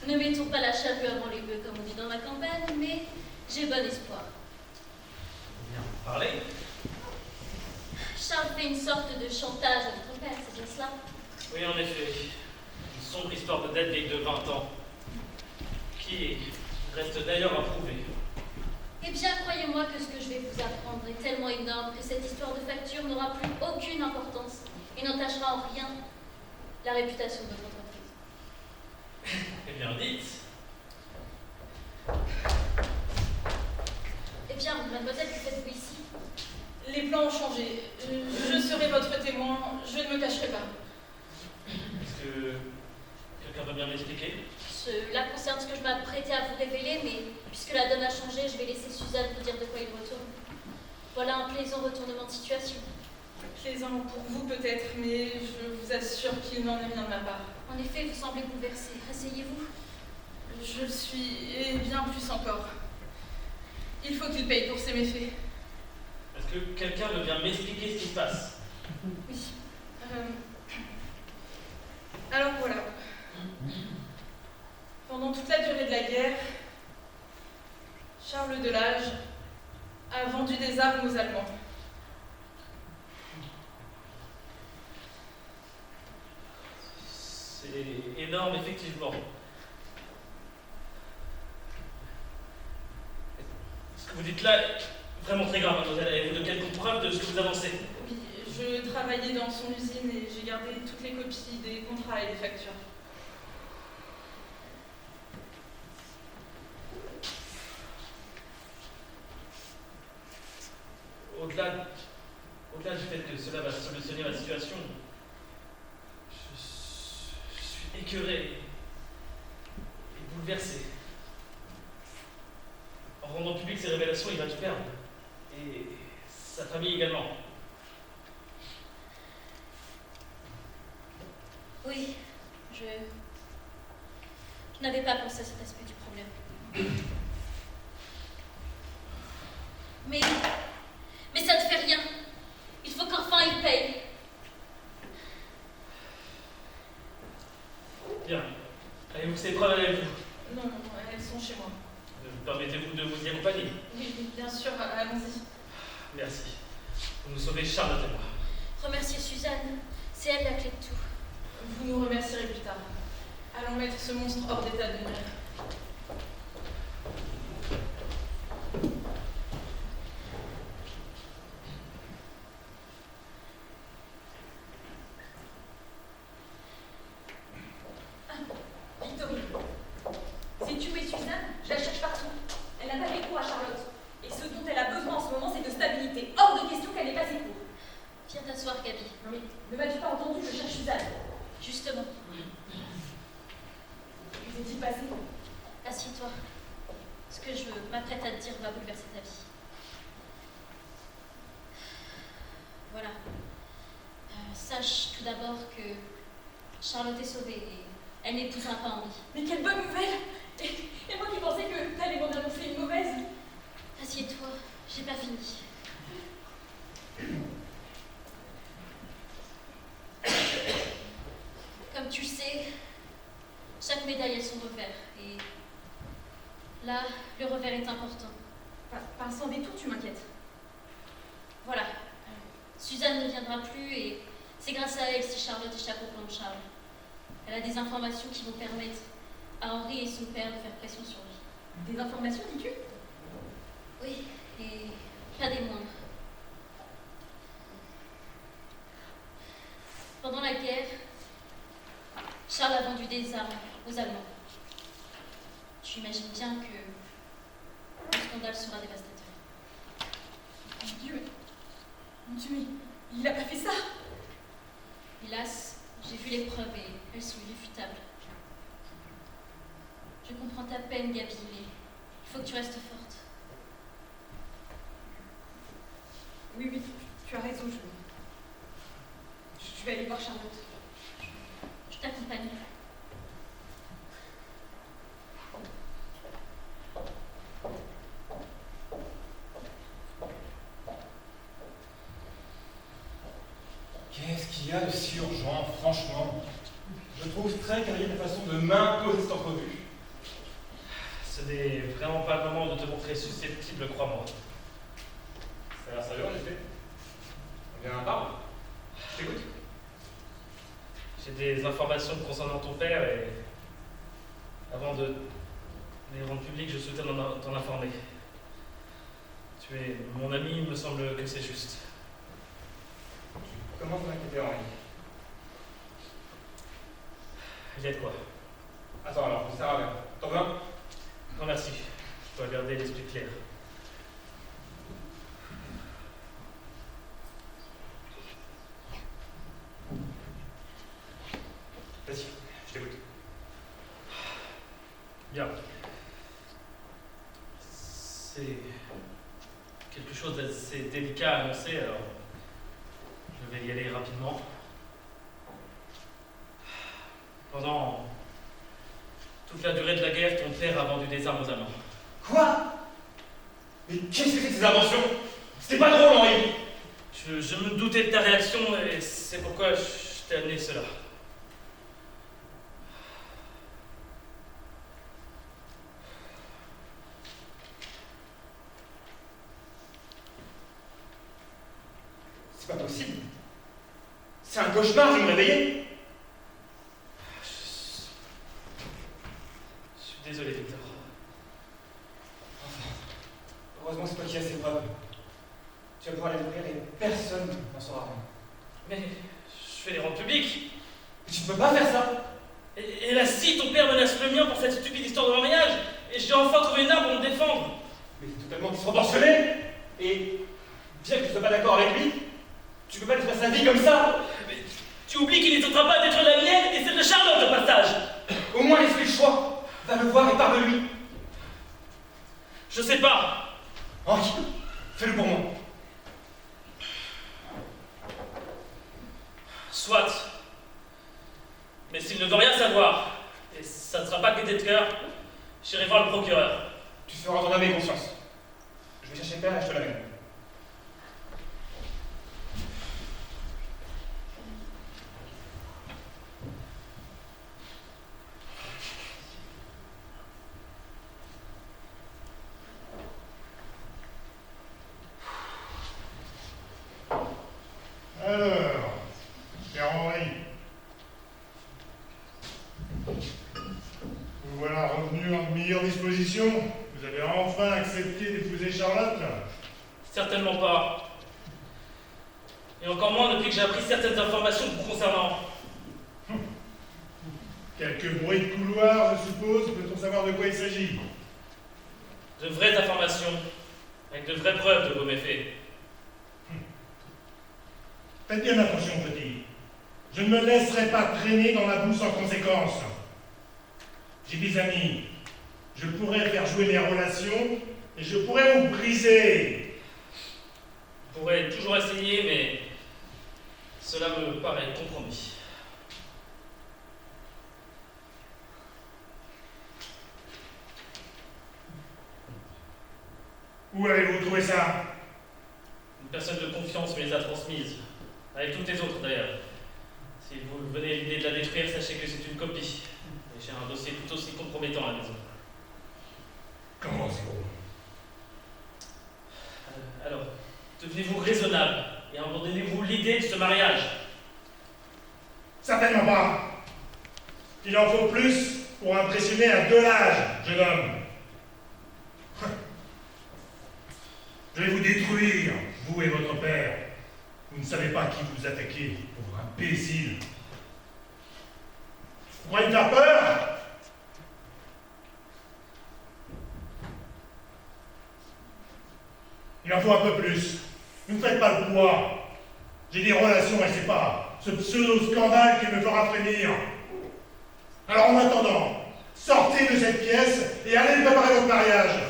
Ne mettons pas la charrue avant les bœufs, comme on dit dans ma campagne, mais j'ai bon espoir. Bien, parlez. Charles fait une sorte de chantage à votre père, c'est bien cela? Oui, en effet. Une sombre histoire de dette vieille de 20 ans, qui reste d'ailleurs à prouver. Eh bien, croyez-moi que ce que je vais vous apprendre est tellement énorme que cette histoire de facture n'aura plus aucune importance et n'entachera en rien la réputation de votre entreprise. Eh bien, dites. Eh bien, mademoiselle, que faites-vous ici? Les plans ont changé. Je serai votre témoin. Je ne me cacherai pas. Est-ce que quelqu'un va bien m'expliquer? Cela concerne ce que je m'apprêtais à vous révéler, mais puisque la donne a changé, je vais laisser Suzanne vous dire de quoi il retourne. Voilà un plaisant retournement de situation. Plaisant pour vous peut-être, mais je vous assure qu'il n'en est rien de ma part. En effet, vous semblez bouleversé. Asseyez-vous. Je le suis, et bien plus encore. Il faut qu'il paye pour ses méfaits. Est-ce que quelqu'un veut bien m'expliquer ce qui se passe? Oui. Alors voilà. Pendant toute la durée de la guerre, Charles de Lage a vendu des armes aux Allemands. C'est énorme, effectivement. Ce que vous dites là est vraiment très grave, mademoiselle. Avez-vous de quelques preuves de ce que vous avancez? Oui, je travaillais dans son usine et j'ai gardé toutes les copies des contrats et des factures. Au-delà du fait que cela va solutionner la situation, je suis écœuré et bouleversé. En rendant public ces révélations, il va tout perdre. Et sa famille également. Oui, je n'avais pas pensé à cet aspect du problème. Mais ça ne fait rien. Il faut Avez-vous ces preuves avec vous? Non, non, elles sont chez moi. Permettez-vous de vous y accompagner? Oui, oui, bien sûr, allons-y. Merci. Vous nous sauvez Charlotte et moi. Remerciez Suzanne, c'est elle la clé de tout. Vous nous remercierez plus tard. Allons mettre ce monstre hors d'état de nuire. Victorine, sais-tu où est Suzanne? Je la cherche partout. Elle n'a pas fait cours à Charlotte. Et ce dont elle a besoin en ce moment, c'est de stabilité. Hors de question qu'elle n'ait pas ses cours. Viens t'asseoir, Gabi. Non mais, ne m'as-tu pas entendu? Je cherche Suzanne. Justement, Que s'est-il passé? assieds-toi. Ce que je m'apprête à te dire va bouleverser ta vie. Voilà. Sache tout d'abord que Charlotte est sauvée et elle n'épousera pas Henri. Mais quelle bonne nouvelle! Et moi qui pensais que t'allais m'en annoncer une mauvaise. Assieds-toi, j'ai pas fini. Comme tu le sais, chaque médaille a son revers. Et là, le revers est important. Pas sans détour, tu m'inquiètes. Voilà. Suzanne ne viendra plus et c'est grâce à elle si Charlotte échappe au plan de Charles. Elle a des informations qui vont permettre à Henri et son père de faire pression sur lui. Des informations, dis-tu? Oui, et pas des moindres. Pendant la guerre, Charles a vendu des armes aux Allemands. Tu imagines bien que le scandale sera dévastateur. Mon Dieu, mais il n'a pas fait ça! Hélas, j'ai vu les preuves et elles sont irréfutables. Je comprends ta peine, Gabi, mais il faut que tu restes forte. Oui, oui, tu as raison, je vais aller voir Charlotte. Je t'accompagne. Qu'est-ce qu'il y a de si urgent, franchement? Je trouve très carré la façon de m'imposer cette entrevue. Ce n'est vraiment pas le moment de te montrer susceptible, crois-moi. Ça a l'air sérieux en effet. On vient à parle. Je t'écoute. J'ai des informations concernant ton père et avant de les rendre publiques, je souhaitais t'en informer. Tu es mon ami, il me semble que c'est juste. Tu commences à m'inquiéter, Henri. Il y a de quoi? Attends alors, ça sert à rien. T'en veux un? Non merci, je dois garder l'esprit clair. Vas-y, je t'écoute. Bien. C'est quelque chose d'assez délicat à annoncer, alors je vais y aller rapidement. Pendant toute la durée de la guerre, ton père a vendu des armes aux Allemands. Quoi? Mais qu'est-ce que c'est que ces inventions? C'était pas drôle, Henri! Je me doutais de ta réaction et c'est pourquoi je t'ai amené cela. C'est pas possible. C'est un cauchemar, je vais me réveiller. Je suis désolé, Victor. Enfin, heureusement c'est toi qui as ces preuves. Tu vas pouvoir les ouvrir et personne n'en saura rien. Mais je vais les rendre publics. Mais tu ne peux pas faire ça. Et là, si ton père menace le mien pour cette stupide histoire de mariage, et j'ai enfin trouvé une arme pour me défendre. Mais c'est totalement disproportionné. Et bien que tu ne sois pas d'accord avec lui, tu peux pas détruire sa vie comme ça. Mais tu oublies qu'il n'hésitera pas à détruire la mienne et celle de Charlotte au passage. Au moins laisse-lui le choix. Va le voir et parle-lui. Je sais pas. Henri, fais-le pour moi. Soit. Mais s'il ne veut rien savoir, et ça ne sera pas gaieté de cœur, j'irai voir le procureur. Tu feras ton âme et conscience. Je vais chercher Père et je te l'amène. Vous voilà revenu en meilleure disposition. Vous avez enfin accepté d'épouser Charlotte. Certainement pas. Et encore moins depuis que j'ai appris certaines informations vous concernant. Quelques bruits de couloir, je suppose. Peut-on savoir de quoi il s'agit? De vraies informations, avec de vraies preuves de vos méfaits. Faites bien attention, petit. Je ne me laisserai pas traîner dans la boue sans conséquence. J'ai des amis. Je pourrais faire jouer mes relations et je pourrais vous briser. Vous pourrez toujours essayer, mais cela me paraît compromis. Où avez-vous trouvé ça? Une personne de confiance me les a transmises, avec toutes les autres d'ailleurs. Si vous venez à l'idée de la détruire, sachez que c'est une copie. Et j'ai un dossier tout aussi compromettant à la maison. Comment c'est bon? Alors, devenez-vous raisonnable et abandonnez-vous l'idée de ce mariage. Certainement pas. Il en faut plus pour impressionner un Delage, jeune homme. Je vais vous détruire, vous et votre père. Vous ne savez pas à qui vous attaquez, pauvre imbécile. Vous croyez me faire peur? Il en faut un peu plus. Ne me faites pas le poids. J'ai des relations et c'est pas ce pseudo-scandale qui me fera frémir. Alors en attendant, sortez de cette pièce et allez préparer votre mariage.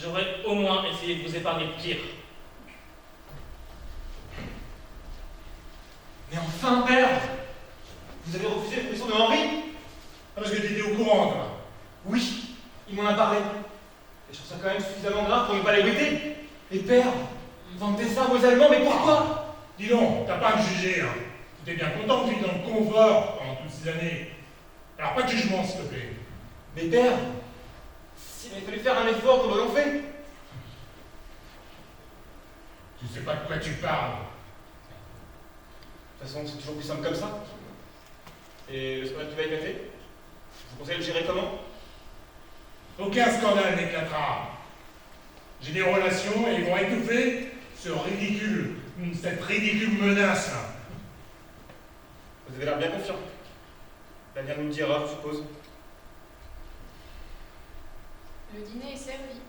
J'aurais au moins essayé de vous épargner pire. Mais enfin, père! Vous avez refusé la proposition de Henri? Ah, parce que tu étais au courant, toi. Oui, il m'en a parlé. Et je trouve ça quand même suffisamment grave pour ne pas l'ébruiter. Et père, vendez ça à vos Allemands, mais pourquoi? Dis donc, t'as pas à me juger, hein. Tu étais bien content que tu étais dans le confort pendant toutes ces années. Alors pas de jugement, s'il te plaît. Mais père, s'il avait fallu faire un effort, nous l'aurions fait. Tu sais pas de quoi tu parles. De toute façon, c'est toujours plus simple comme ça. Et le scandale qui va éclater, je vous conseille de le gérer comment? Aucun scandale n'éclatera. J'ai des relations et ils vont étouffer cette ridicule menace. Vous avez l'air bien confiant. L'avenir nous le dira, je suppose. Le dîner est servi.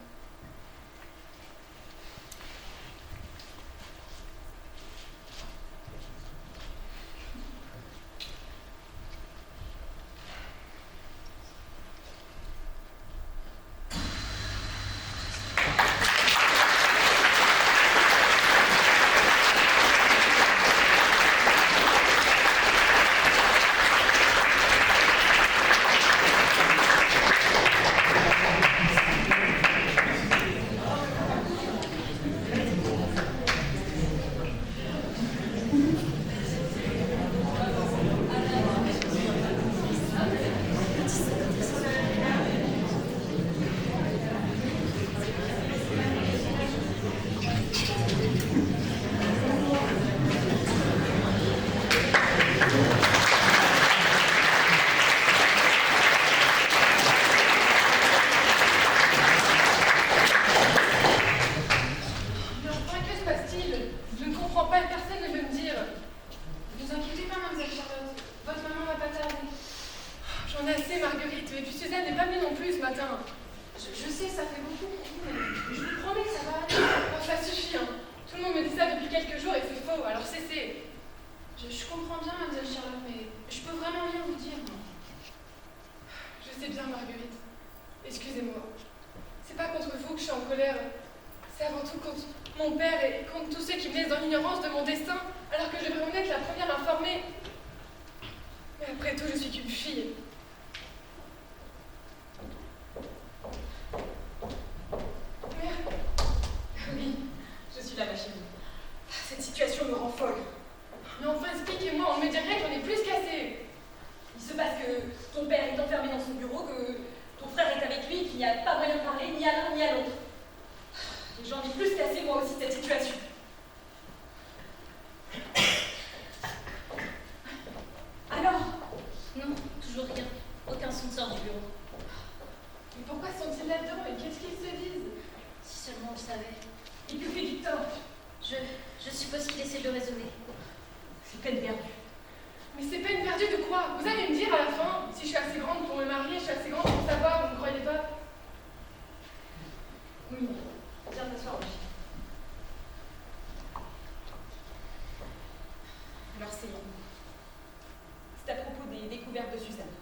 J'en ai assez, Marguerite. Et puis Suzanne n'est pas venue non plus ce matin. Je sais, ça fait beaucoup pour vous, mais je vous promets que ça va aller. Oh, ça suffit, hein. Tout le monde me dit ça depuis quelques jours et c'est faux, alors cessez. Je comprends bien, mademoiselle Charlotte, mais je peux vraiment rien vous dire, moi. Je sais bien, Marguerite. Excusez-moi. C'est pas contre vous que je suis en colère. C'est avant tout contre mon père et contre tous ceux qui me laissent dans l'ignorance de mon destin, alors que je devrais en être la première informée. Mais après tout, je suis qu'une fille. Mère. Oui, je suis la machine. Cette situation me rend folle. Mais enfin, expliquez-moi, on me dirait que j'en ai plus qu'assez. Il se passe que ton père est enfermé dans son bureau, que ton frère est avec lui, qu'il n'y a pas moyen de parler ni à l'un ni à l'autre. Et j'en ai plus qu'assez moi aussi de cette situation. suppose qu'il essaie de le raisonner. C'est peine perdue. Mais c'est peine perdue de quoi? Vous allez me dire à la fin, si je suis assez grande pour me marier, je suis assez grande pour savoir, vous ne croyez pas? Oui, viens t'asseoir, ma chérie. Alors c'est à propos des découvertes de Suzanne.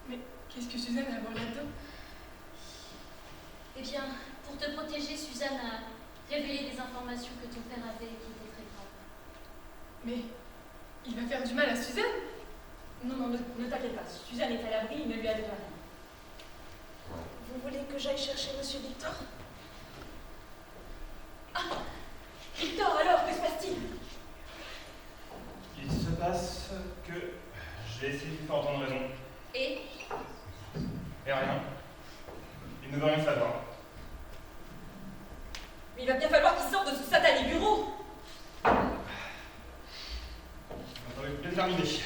Mais qu'est-ce que Suzanne a à voir là-dedans? Eh bien, pour te protéger, Suzanne a révélé des informations que ton père avait et qui étaient très graves. Mais il va faire du mal à Suzanne? Non, non, ne t'inquiète pas. Suzanne est à l'abri, il ne lui arrive rien. Vous voulez que j'aille chercher Monsieur Victor? Ah, Victor, alors, que se passe-t-il? Il se passe que j'ai essayé de lui faire entendre raison. Et Et rien. Il ne veut rien savoir. Mais il va bien falloir qu'il sorte de ce satané bureau. Il va falloir être déterminé.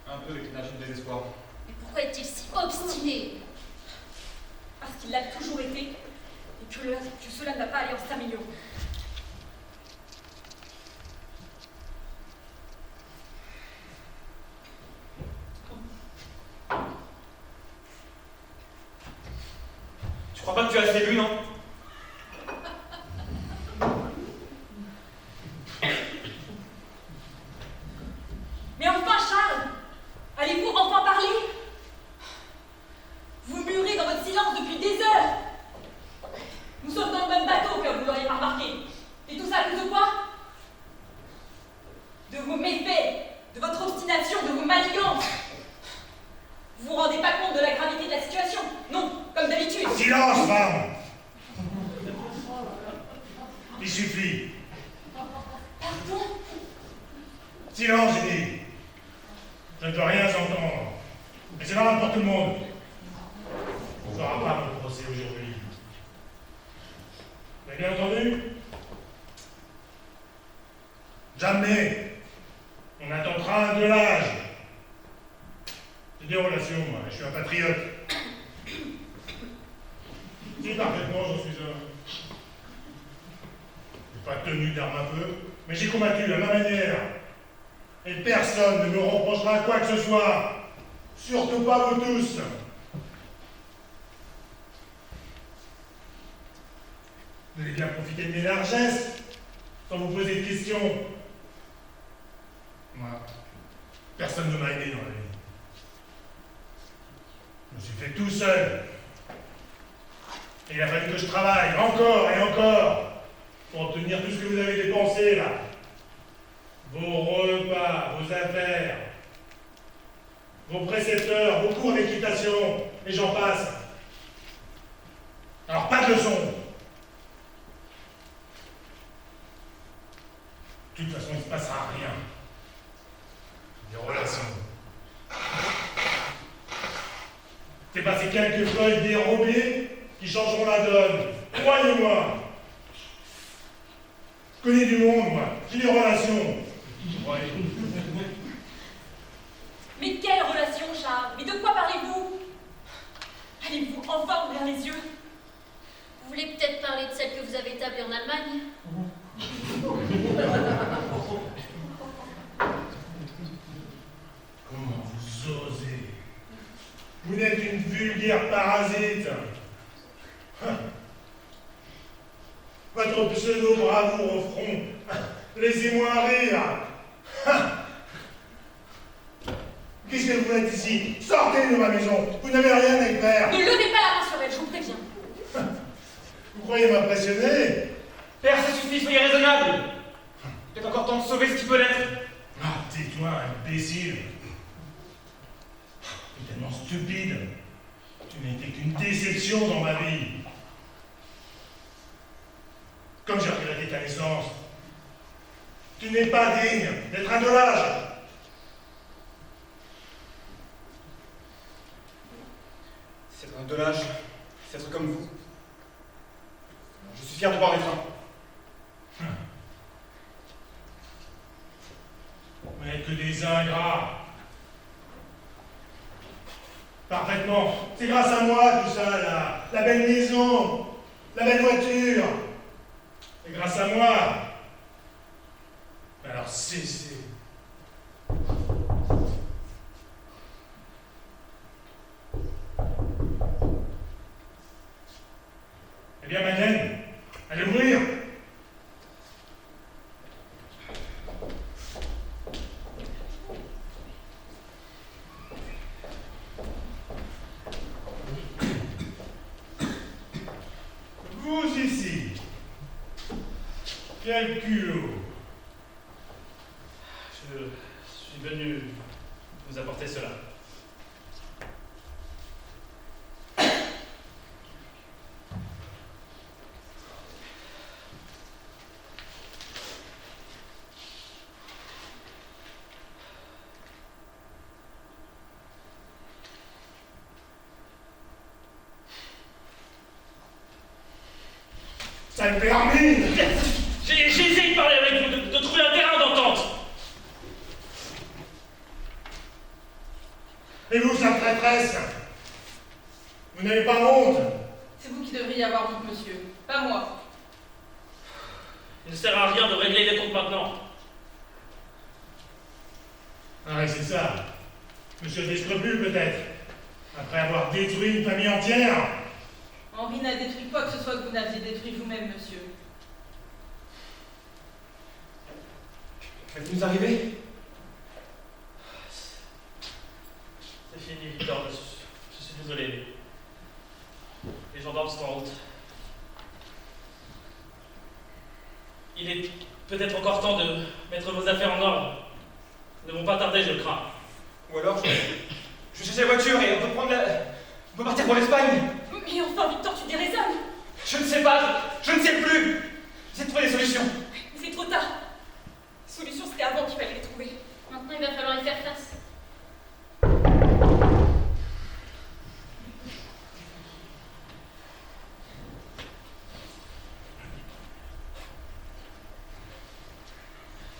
Un peu avec l'énergie de désespoir. mais pourquoi est-il si obstiné? Parce qu'il l'a toujours été, et que cela ne va pas aller en s'améliorant. Tu crois pas que tu as assez vu, non? Mais enfin, Charles, allez-vous enfin parler? Vous murez dans votre silence depuis des heures. Nous sommes dans le même bateau, comme vous l'auriez pas remarqué. Et tout ça à cause de quoi? De vos méfaits, de votre obstination, de vos manigances. Vous vous rendez pas compte de la gravité de la situation? Non, comme d'habitude. Silence, femme! Il suffit. Pardon? Silence, j'ai dit. Je ne veux rien entendre. Mais c'est normal pour tout le monde. On ne fera pas mon procès aujourd'hui. Vous avez bien entendu? Jamais on n'attendra un de l'âge. J'ai des relations, moi. Je suis un patriote. Si, parfaitement, j'en suis un. Je n'ai pas tenu d'armes à feu, mais j'ai combattu à ma manière. Et personne ne me reprochera quoi que ce soit. Surtout pas vous tous. Vous allez bien profiter de mes largesses, sans vous poser de questions. Moi, personne ne m'a aidé dans la vie. Je me suis fait tout seul. Et il a fallu que je travaille encore et encore pour obtenir tout ce que vous avez dépensé là. Vos repas, vos affaires, vos précepteurs, vos cours d'équitation, et j'en passe. Alors pas de leçons. De toute façon, il ne se passera rien. Des relations. C'est pas ces quelques feuilles dérobées qui changeront la donne. Croyez-moi. Je connais du monde, moi. J'ai des relations. Ouais. Mais quelle relation, Charles? Mais de quoi parlez-vous? Allez-vous enfin ouvrir les yeux? Vous voulez peut-être parler de celle que vous avez établie en Allemagne? Comment vous osez? Vous n'êtes qu'une vulgaire parasite. Votre pseudo-bravoure au front. Laissez-moi rire. Qu'est-ce que vous faites ici? Sortez de ma maison. Vous n'avez rien à y faire. Ne levez pas la main sur elle, je vous préviens. Vous croyez m'impressionner? Père, ça suffit, soyez raisonnable. Peut-être encore temps de sauver ce qui peut l'être. Ah, tais-toi, imbécile. Tu es tellement stupide. Tu n'as été qu'une déception dans ma vie. Comme j'ai regretté ta naissance. Tu n'es pas digne d'être un de l'âge. C'est un de l'âge, c'est être comme vous. Je suis fier de voir être un. Vous n'êtes que des ingrats. Parfaitement. C'est grâce à moi tout ça, la belle maison, la belle voiture. C'est grâce à moi Alors cessez. Eh bien, Madeleine, allez ouvrir. Vous ici. Quel culot. Je suis venu vous apporter cela. Sale vermine. J'ai essayé de parler avec vous, de trouver un terrain d'entente. Et vous, sale traîtresse, vous n'avez pas honte? C'est vous qui devriez avoir honte, monsieur, pas moi. Il ne sert à rien de régler les comptes maintenant. Ah oui, c'est ça. Monsieur des scrupules, peut-être. Après avoir détruit une famille entière. Henri n'a détruit quoi que ce soit que vous n'aviez détruit vous-même, monsieur. Vous nous arrivez? C'est fini, Victor, je suis désolé. Les gendarmes sont en route. Il est peut-être encore temps de mettre vos affaires en ordre. Ils ne vont pas tarder, je le crains. Ou alors, je cherche la voiture et on peut partir pour l'Espagne. Mais enfin, Victor, tu déraisonnes. Je ne sais pas, je ne sais plus. J'essaie de trouver des solutions. Mais c'est trop tard. Solution, c'était avant qu'il fallait les trouver. Maintenant, il va falloir y faire face.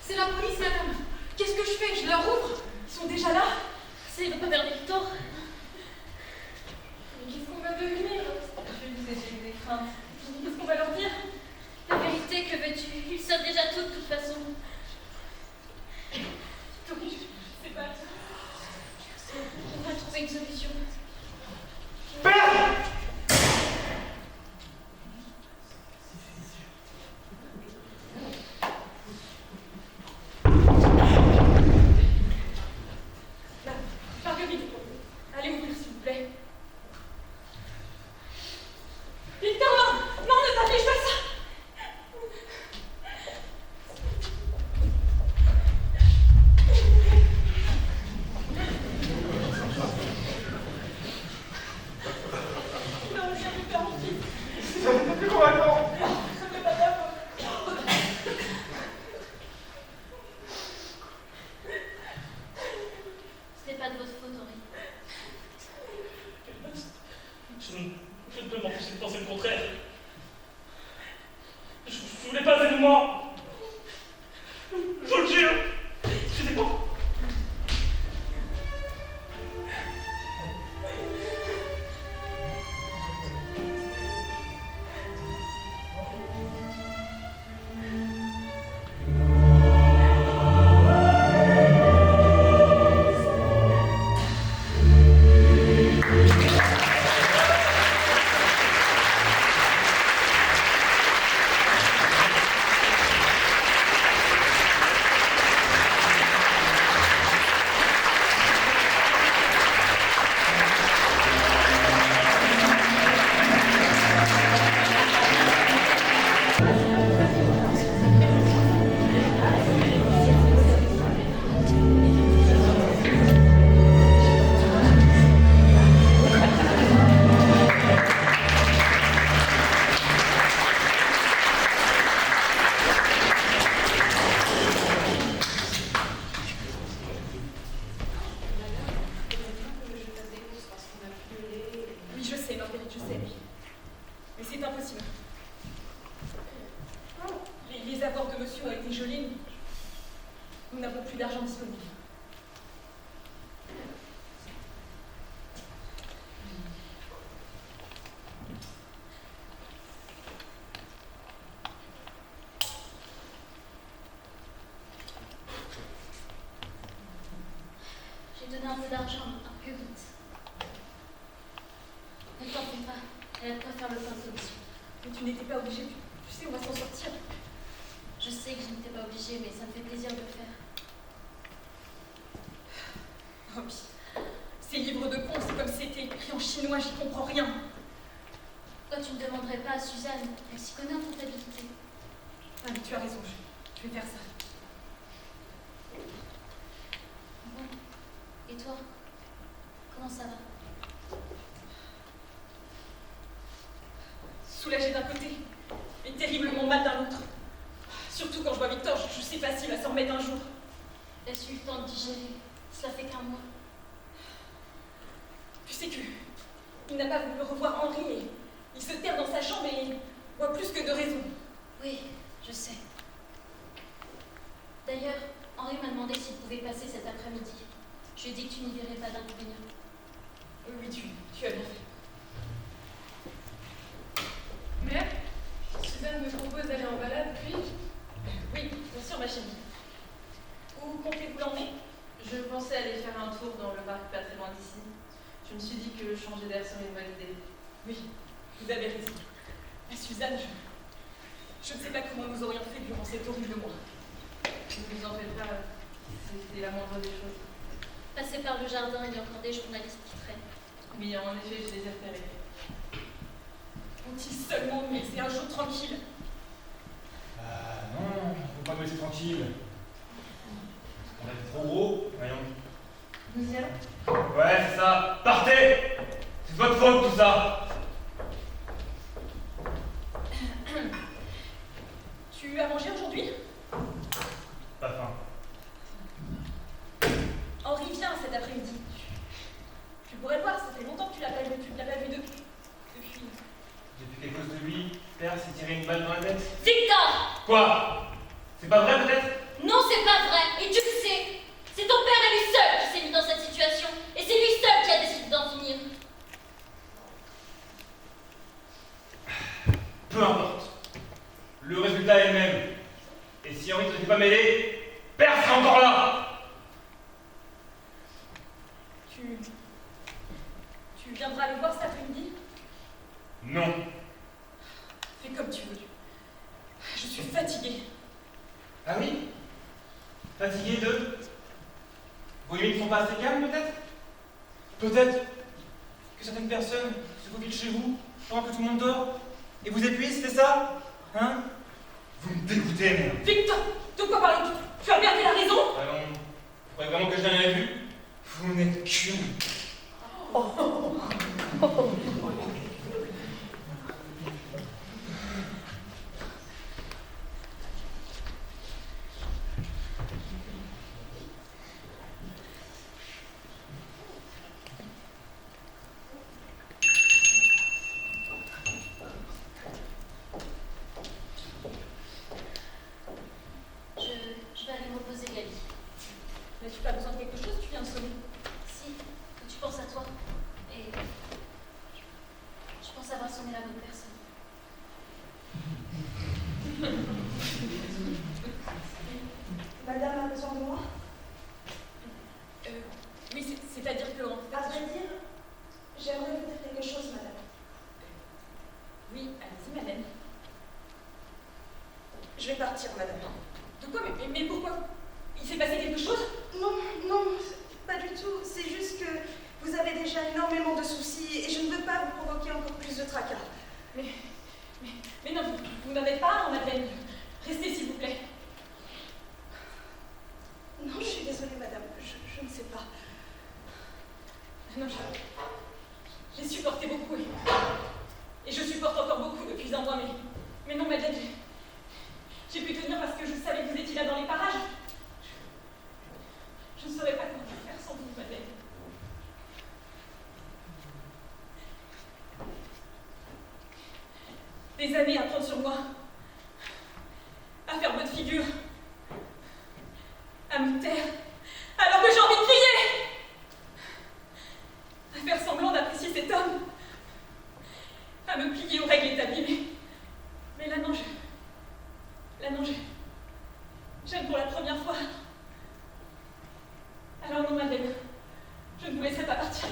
C'est la police, madame. Qu'est-ce que je fais? Je leur ouvre? Ils sont déjà là. C'est le père Victor. Mais qu'est-ce qu'on va devenir? Je disais, j'ai eu des craintes. Qu'est-ce qu'on va leur dire? La vérité, que veux-tu? Ils savent déjà tout de toute façon. Tori, je sais pas. On va trouver une solution. Père! Là, Marguerite, allez ouvrir s'il vous plaît. Victor, non! Non, ne t'affiche pas ça! Non, j'ai plus envie. Ça ne peut plus complètement. Ça me va d'abord. Ce n'est pas de votre faute, Henri. Je ne peux m'empêcher de penser le contraire. Je ne voulais pas être moi. Je vous le jure. Excusez-moi. Oui, je sais, Marguerite, je sais. Mais c'est impossible. Les avoirs de monsieur ont été gelés. Nous n'avons plus d'argent disponible. obligée. Tu sais, on va s'en sortir. Je sais que je n'étais pas obligée, mais ça me fait plaisir de le faire. Oh, puis, ces livres de cons, c'est comme si c'était écrit en chinois, j'y comprends rien. Pourquoi tu ne demanderais pas à Suzanne? Elle s'y connaît en comptabilité. Ah, mais tu as raison, je vais faire ça. Bon. Et toi? Comment ça va? Soulagée d'un côté, mais terriblement mal d'un autre. Surtout quand je vois Victor, je sais pas s'il va s'en remettre un jour. Laisse eu le temps de digérer. Cela fait qu'un mois. Tu sais que il n'a pas voulu revoir Henri et il se terre dans sa chambre et voit plus que de raison. Oui, je sais. D'ailleurs, Henri m'a demandé s'il pouvait passer cet après-midi. Je lui ai dit que tu n'y verrais pas d'inconvénient. Oui, tu as bien fait. Mère, Suzanne me propose d'aller en balade, puis-je? Oui, bien sûr, ma chérie. Où comptez-vous l'emmener? Je pensais aller faire un tour dans le parc pas très loin d'ici. Je me suis dit que changer d'air serait une bonne idée. Oui, vous avez raison. Ah, Suzanne, je ne sais pas comment nous aurions fait durant cet horrible mois. Ne vous en faites pas, c'était la moindre des choses. Passez par le jardin, il y a encore des journalistes qui traînent. Mais en effet, je les ai repérés. Vont-ils seulement me laisser un jour tranquille? Ah non, faut pas me laisser tranquille. On est trop gros, voyons. Nous y allons? Ouais, c'est ça. Partez! C'est de votre faute tout ça. Tu as mangé aujourd'hui? Pas faim. Henri vient cet après-midi. Tu pourrais le voir, ça fait longtemps que tu ne l'as pas vu depuis. J'ai vu quelque chose de lui. Père s'est tiré une balle dans la tête. Victor! Quoi? C'est pas vrai peut-être? Non, c'est pas vrai, et tu le sais. C'est ton père à lui seul qui s'est mis dans cette situation, et c'est lui seul qui a décidé d'en finir. Peu importe. Le résultat est le même. Et si Henri ne s'était pas mêlé, Père serait encore là. Tu viendras le voir cet après-midi? Non. Fais comme tu veux. Je suis fatiguée. Ah oui? Fatigué de... Vos nuits ne sont pas assez calmes peut-être? Peut-être que certaines personnes se faufilent chez vous pendant que tout le monde dort et vous épuisent, c'est ça? Hein? Vous me dégoûtez, moi. Victor, de quoi parles-tu? Tu as bien dit la raison? Allons, vous croyez vraiment que je n'ai rien vu? Vous n'êtes qu'une. Je vais aller me reposer, Gabi. N'as-tu pas besoin de quelque chose? Tu viens de sonner. Si, tu penses à toi. Et je pense avoir sonné la bonne personne. Madame a besoin de moi? Oui, c'est-à-dire que... À vrai dire, j'aimerais vous dire quelque chose, madame. Oui, allez-y, madame. Je vais partir, madame. De quoi? Mais pourquoi? Il s'est passé quelque chose? Non, pas du tout. C'est juste que vous avez déjà énormément de soucis et je ne veux pas vous provoquer encore plus de tracas. Mais non, vous n'en êtes pas un, madame. Restez, s'il vous plaît. Non, je suis désolée, madame. Je ne sais pas. Non, j'ai supporté beaucoup. Et je supporte encore beaucoup depuis un mois, mais non, madame, j'ai pu tenir parce que je savais que vous étiez là dans les parages. Je ne saurais pas comment faire sans vous, madame. Des années à prendre sur moi, à faire votre figure, à me taire, alors que j'ai envie de crier, à faire semblant d'apprécier cet homme, à me plier aux règles établies. Mais là, non, j'aime pour la première fois. Alors non, madame, je ne vous laisserai pas partir.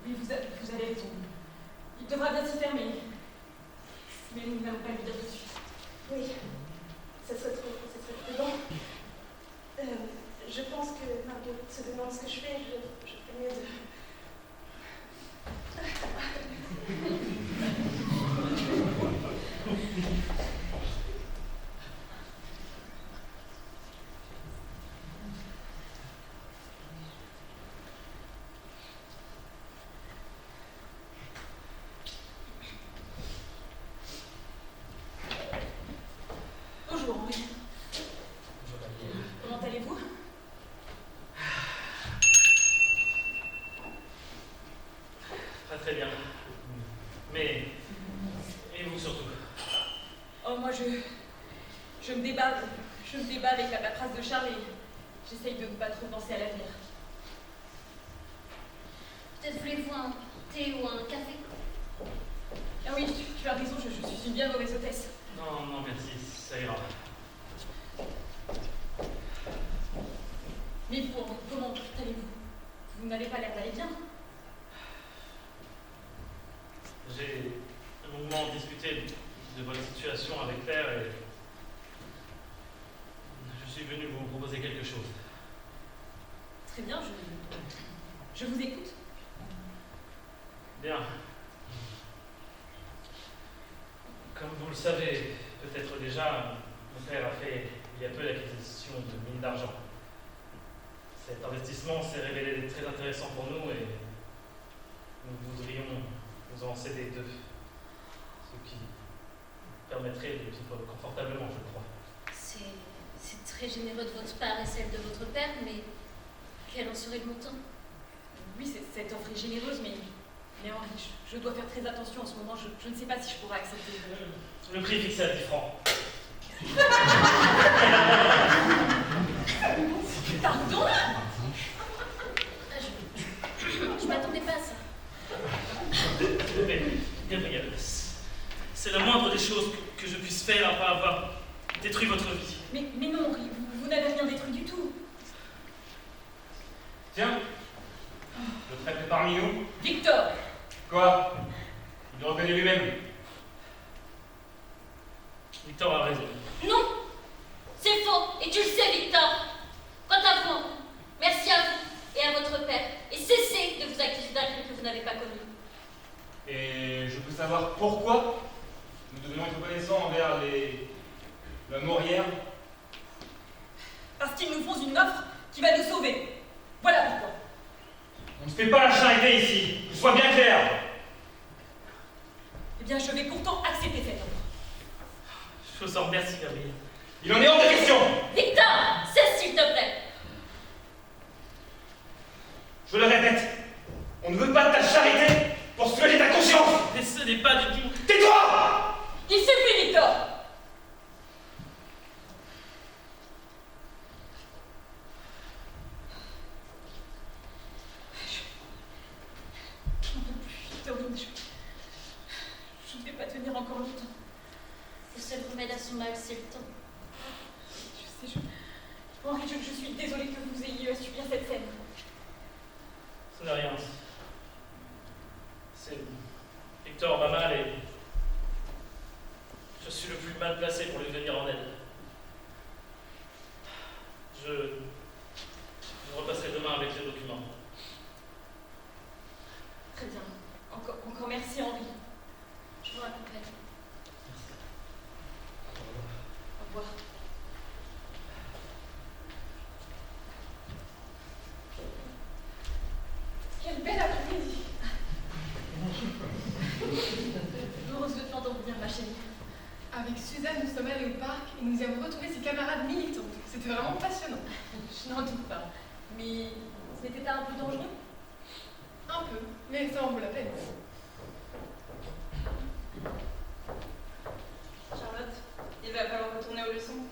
Oui, vous avez raison. Il devra bien s'y fermer. Mais nous n'allons pas lui dire tout de suite. Oui, ça serait prudent. Je pense que Marguerite se demande ce que je fais. Je fais mieux de... Bonjour, Henri. Comment allez-vous? Très très bien. Mais... Et vous surtout? Oh, moi, je me débat avec la paperasse de Charles et j'essaye de ne pas trop penser à l'avenir. Peut-être voulez-vous un thé ou un café? Ah oui, tu as raison, je suis une bien mauvaise hôtesse. Non, non, merci, ça ira. Mais vous, comment allez-vous? Vous n'avez pas l'air d'aller bien. J'ai longuement discuté de votre situation avec Père et je suis venu vous proposer quelque chose. Très bien, je vous écoute. Bien. Comme vous le savez peut-être déjà, mon père a fait il y a peu l'acquisition de mines d'argent. Cet investissement s'est révélé très intéressant pour nous et nous voudrions nous en céder deux. Ce qui permettrait de vivre confortablement, je crois. C'est très généreux de votre part et celle de votre père, mais quel en serait le montant? Oui, cette offre est généreuse, mais Henri, je dois faire très attention en ce moment. Je ne sais pas si je pourrais accepter. Le prix est fixé à 10 francs. Pardon? Je m'attendais pas à ça. Mais, Gabriel, c'est la moindre des choses que je puisse faire après avoir détruit votre vie. Mais non, Henri, vous n'avez rien détruit du tout. Tiens, le traître est parmi nous. Victor! Quoi? Il le reconnaît lui-même. Victor a raison. Non! C'est faux, et tu le sais, Victor. Quant à vous, merci à vous et à votre père, et cessez de vous accuser d'un crime que vous n'avez pas commis. Et je peux savoir pourquoi nous devrions être reconnaissants envers la Maurière? Parce qu'ils nous font une offre qui va nous sauver. Voilà pourquoi. On ne fait pas la charité ici, que ce soit bien clair. Eh bien, je vais pourtant accepter cette offre. Je vous en remercie, Gabriel. Il en est hors de question. Victor, cesse s'il te plaît. Je le répète, on ne veut pas de ta charité pour soulager ta conscience. Mais ce n'est pas du tout... Tais-toi! Il suffit, Victor! J'en peux plus, Victorine. Je ne vais pas tenir encore longtemps. Le seul remède à son mal, c'est le temps. Je sais, Henri, je suis désolée que vous ayez à subir cette scène. Ce n'est rien. C'est... Victor va mal et... je suis le plus mal placé pour lui venir en aide. Je repasserai demain avec les documents. Très bien. Encore merci, Henri. Je vous raccompagne. Au revoir. Quel bel après-midi! Heureuse de t'entendre bien, ma chérie. Avec Suzanne, nous sommes allés au parc et nous y avons retrouvé ses camarades militants. C'était vraiment passionnant. Je n'en doute pas. Mais ce n'était pas un peu dangereux? Un peu, mais ça en vaut la peine. Charlotte, il va falloir retourner aux leçons.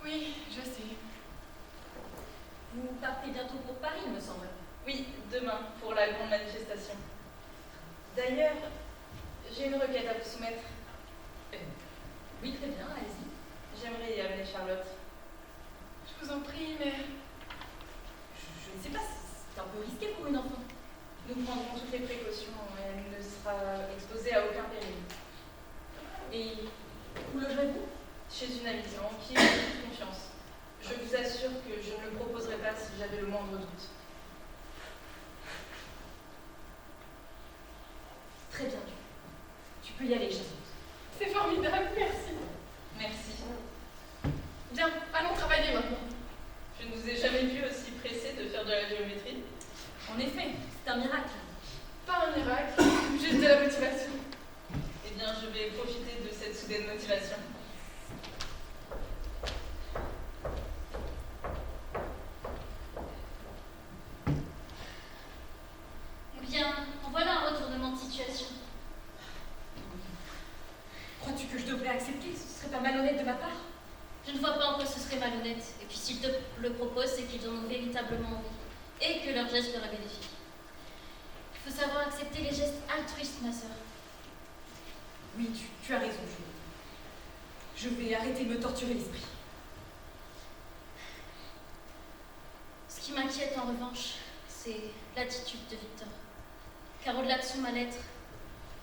Oui, je sais. Vous partez bientôt pour Paris, il me semble. Oui, demain, pour la grande manifestation. D'ailleurs, j'ai une requête à vous soumettre. Oui, très bien, allez-y. J'aimerais y amener Charlotte. Je vous en prie, mais... Je ne sais pas, c'est un peu risqué pour une enfant. Nous prendrons toutes les précautions et elle ne sera exposée à aucun péril. Et où logerez-vous? Chez une amie en qui j'ai toute confiance. Je vous assure que je ne le proposerai pas si j'avais le moindre doute. Très bien. Tu peux y aller, Jason. C'est formidable, merci. Merci. Bien, allons travailler maintenant. Je ne vous ai jamais vu aussi pressé de faire de la géométrie. En effet, c'est un miracle. Pas un miracle, juste de la motivation. Eh bien, je vais profiter de cette soudaine motivation. Bien, en voilà un retournement de situation. Crois-tu que je devrais accepter? Ce serait pas malhonnête de ma part? Je ne vois pas en quoi ce serait malhonnête. Et puis s'ils te le proposent, c'est qu'ils en ont véritablement envie. Et que leur geste leur est bénéfique. Il faut savoir accepter les gestes altruistes, ma sœur. Oui, tu as raison, Julie. Je vais arrêter de me torturer l'esprit. Ce qui m'inquiète en revanche, c'est l'attitude de Victor. Car au-delà de son mal-être,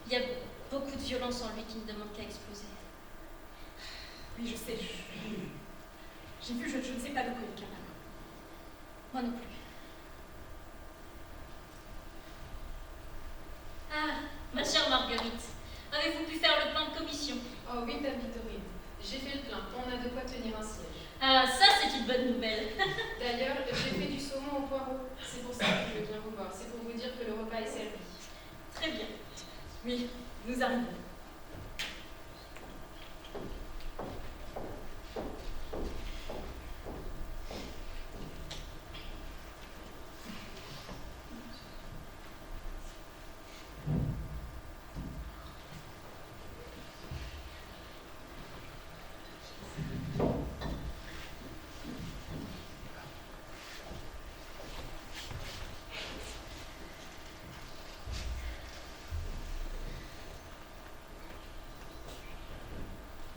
il y a beaucoup de violence en lui qui ne demande qu'à exploser. Oui, je sais. J'ai vu, je ne sais pas de quoi il est capable. Moi non plus. Ah, ma chère Marguerite, avez-vous pu faire le plan de commission? Oh oui, Dame Victorine. J'ai fait le plein. On a de quoi tenir un siège. Ah, ça c'est une bonne nouvelle. D'ailleurs, j'ai fait du saumon au poireau. C'est pour ça que je viens vous voir. C'est pour vous dire que le repas est servi. Très bien. Oui, nous arrivons.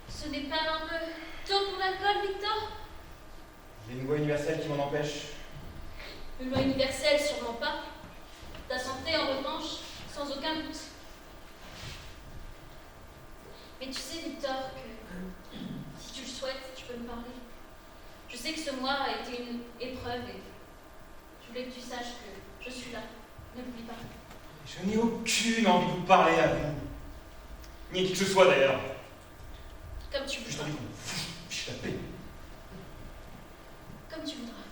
Ce n'est pas un peu tôt pour l'alcool, Victor? Il y a une loi universelle qui m'en empêche. Une loi universelle, sûrement pas. Ta santé, en revanche, sans aucun doute. Mais tu sais, Victor, que si tu le souhaites, tu peux me parler. Je sais que ce mois a été une épreuve et je voulais que tu saches que je suis là. Ne l'oublie pas. Je n'ai aucune envie de vous parler à vous. Ni à qui que ce soit d'ailleurs. Comme tu Juste voudras. envie qu'on me fiche la paix. Comme tu voudras.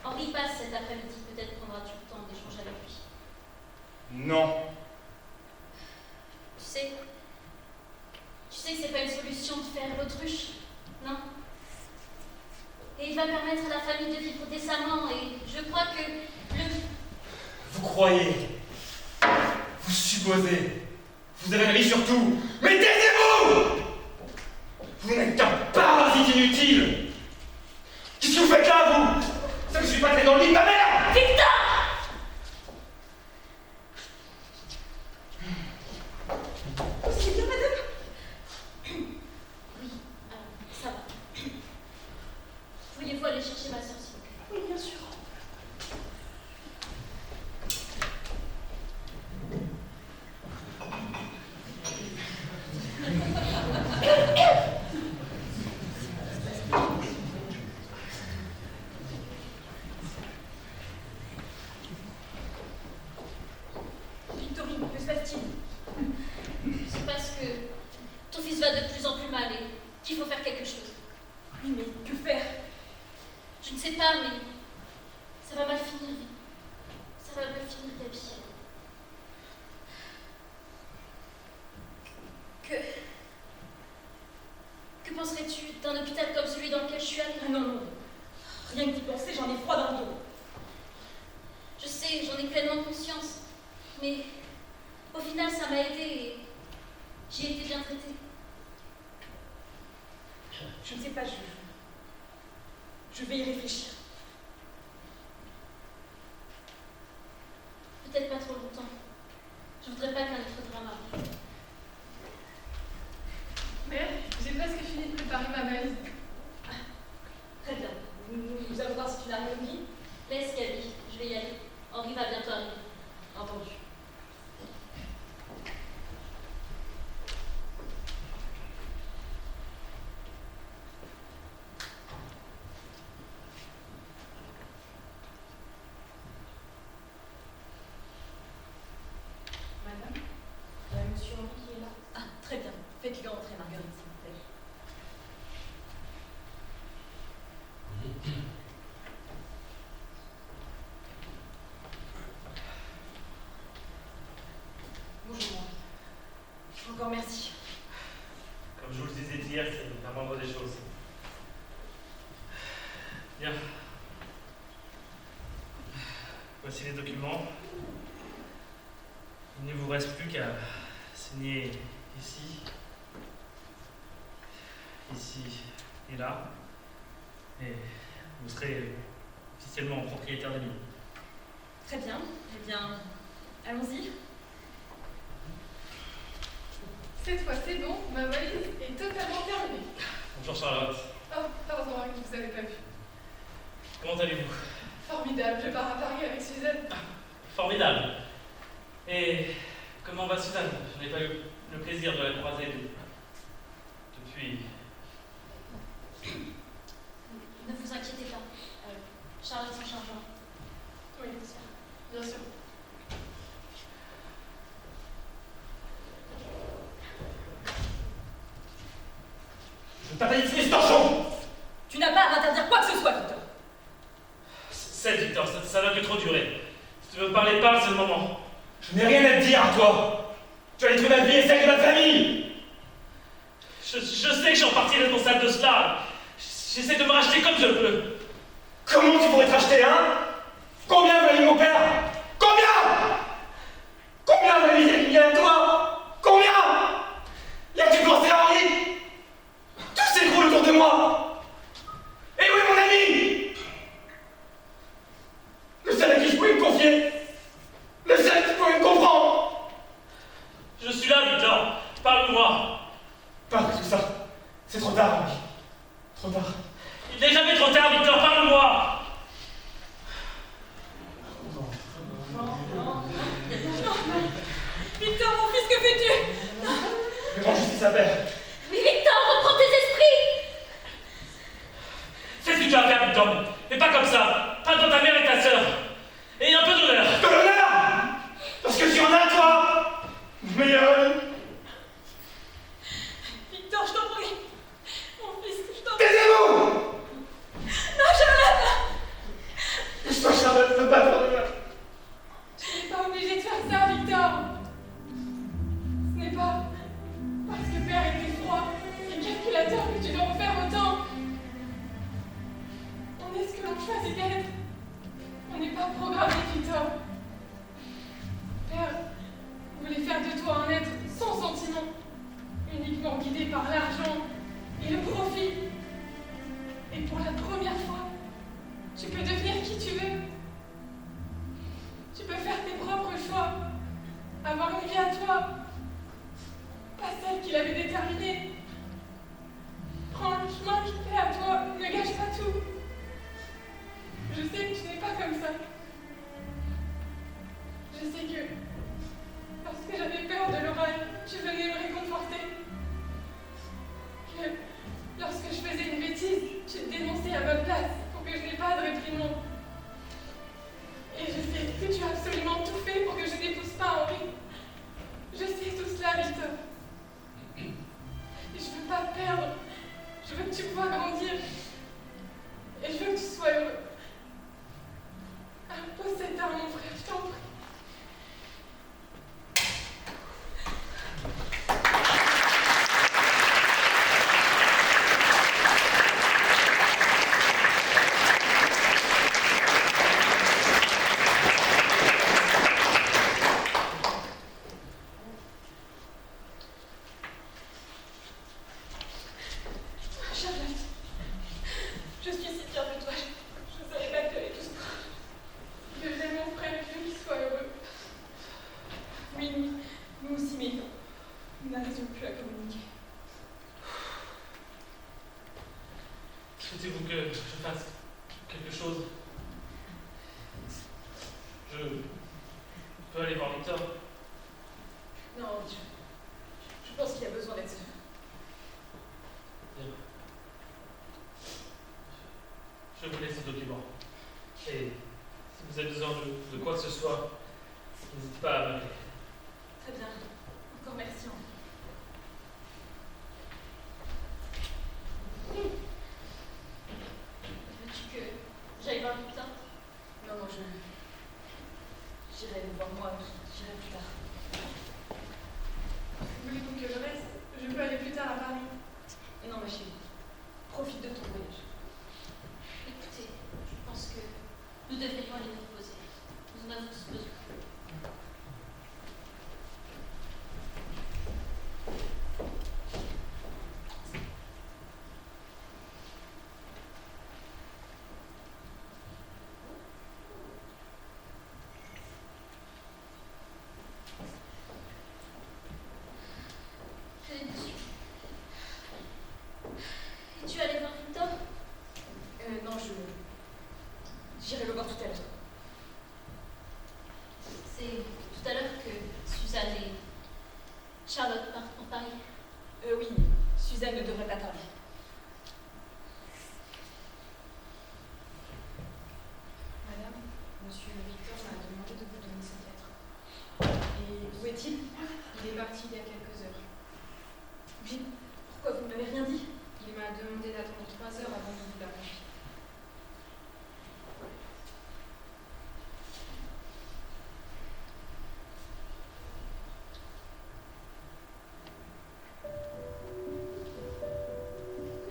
Henri passe cet après-midi. Peut-être prendras-tu le temps d'échanger avec lui. Non. Tu sais que c'est pas une solution de faire l'autruche, non? Et il va permettre à la famille de vivre décemment et je crois que Vous croyez. Vous supposez. Vous avez un avis sur tout. Mais taisez-vous! Vous n'êtes qu'un parasite inutile. Qu'est-ce que vous faites là, vous? Ça que je suis pas très dans le lit de ma mère! Victor! C'est bien, madame? Oui, ça va. Pourriez-vous aller chercher ma soeur, s'il vous plaît? Oui, bien sûr. Victorine, que se passe-t-il? C'est parce que ton fils va de plus en plus mal et qu'il faut faire quelque chose. Oui, mais que faire? Je ne sais pas, mais ça va mal finir. Ça va mal finir, Gabi. Que penserais-tu d'un hôpital comme celui dans lequel je suis allée? Ah non, non. Rien que d'y penser, j'en ai froid dans le dos. Je sais, j'en ai pleinement conscience, mais au final, ça m'a aidée et j'ai été bien traitée. Je ne sais pas, je vais y réfléchir. Peut-être pas trop longtemps. Je voudrais pas qu'un autre drame arrive. Mère, j'ai presque fini de préparer ma valise. Très bien. Nous allons voir si tu n'as rien oublié. Laisse, Gabi, je vais y aller. il va bientôt arriver. Entendu. Madame, monsieur Henri qui est là. Ah, très bien. Faites-le entrer, Marguerite, s'il vous plaît. Bonjour, Henri. Encore merci. Comme je vous le disais hier, c'est la moindre des choses. Bien. Voici les documents. Il ne vous reste plus qu'à signer ici, ici et là. Et vous serez officiellement propriétaire des lieux. Très bien. Eh bien, allons-y. Cette fois, c'est bon, ma valise est totalement terminée. Bonjour Charlotte. Oh, pardon, je ne vous avais pas vu. Comment allez-vous? Formidable, je pars à Paris avec Suzanne. Formidable. Et comment va Suzanne? Je n'ai pas eu le plaisir de la croiser depuis... Ne vous inquiétez pas. Charlotte s'en chargera. Oui, bien sûr. Je t'ai pas dit de ce torchon! Tu n'as pas à m'interdire quoi que ce soit, Victor. C'est Victor, ça va que trop durer. Si tu veux me parler, parle, c'est le moment. Je n'ai rien à te dire à toi. Tu as détruit ma vie et celle de ma famille. Je sais que je suis en partie responsable de cela. J'essaie de me racheter comme je peux. Comment tu pourrais te racheter, hein? Combien valait mon père? Combien? Combien valait il y a toi? Combien? Y a-tu pensé à Henri? Tout s'écroule autour de moi. Et où est mon ami? Le seul à qui je pouvais me confier. Le seul qui pouvait me comprendre. Je suis là, Victor. Parle-moi. Parle de tout ça. C'est trop tard, Henri. Trop tard. Il n'est jamais trop tard, Victor. Parle-moi. Victor, mon fils, que fais-tu? Mais moi, je suis sa mère. Mais Victor, reprends tes esprits! Fais ce que tu as à faire, Victor. Mais pas comme ça. Pas devant ta mère et ta sœur. Et un peu d'honneur. De l'honneur? Parce que tu en as, toi. Meilleur ami. Victor, je t'en prie. Mon fils, je t'en prie. Taisez-vous. Non, Charlotte! Laisse-moi, Charlotte, ne pas faire de mal. Tu n'es pas obligé de faire ça, Victor. Ce n'est pas parce que père était froid et calculateur que tu dois en faire autant. On est ce que l'on choisit d'être. On n'est pas programmé, Victor. Père voulait faire de toi un être sans sentiment, uniquement guidé par l'argent et le profit. Et pour la première fois, tu peux devenir qui tu veux. peut aller voir Victor. Non, je pense qu'il a besoin d'être seul. Bien. Je vous laisse ce document. Et si vous avez besoin de quoi que ce soit, n'hésitez pas à m'appeler. Très bien. Encore merci. Veux-tu que j'aille voir Victor? Non, j'irai le voir moi, j'irai plus tard. Voulez-vous que je reste? Je peux aller plus tard à Paris. Non, ma chérie, profite de ton voyage. Écoutez, je pense que nous devrions aller nous reposer. Nous en avons tous besoin. Es-tu allé voir Victor? Non, j'irai le voir tout à l'heure. C'est tout à l'heure que Suzanne et Charlotte partent pour Paris. Oui, Suzanne ne devrait pas tarder. Madame, monsieur Victor m'a demandé de vous donner cette lettre. Et où est-il? Il est parti il y a quelques heures. Oui, pourquoi vous ne m'avez rien dit? Il m'a demandé d'attendre 3 heures avant de vous la confier.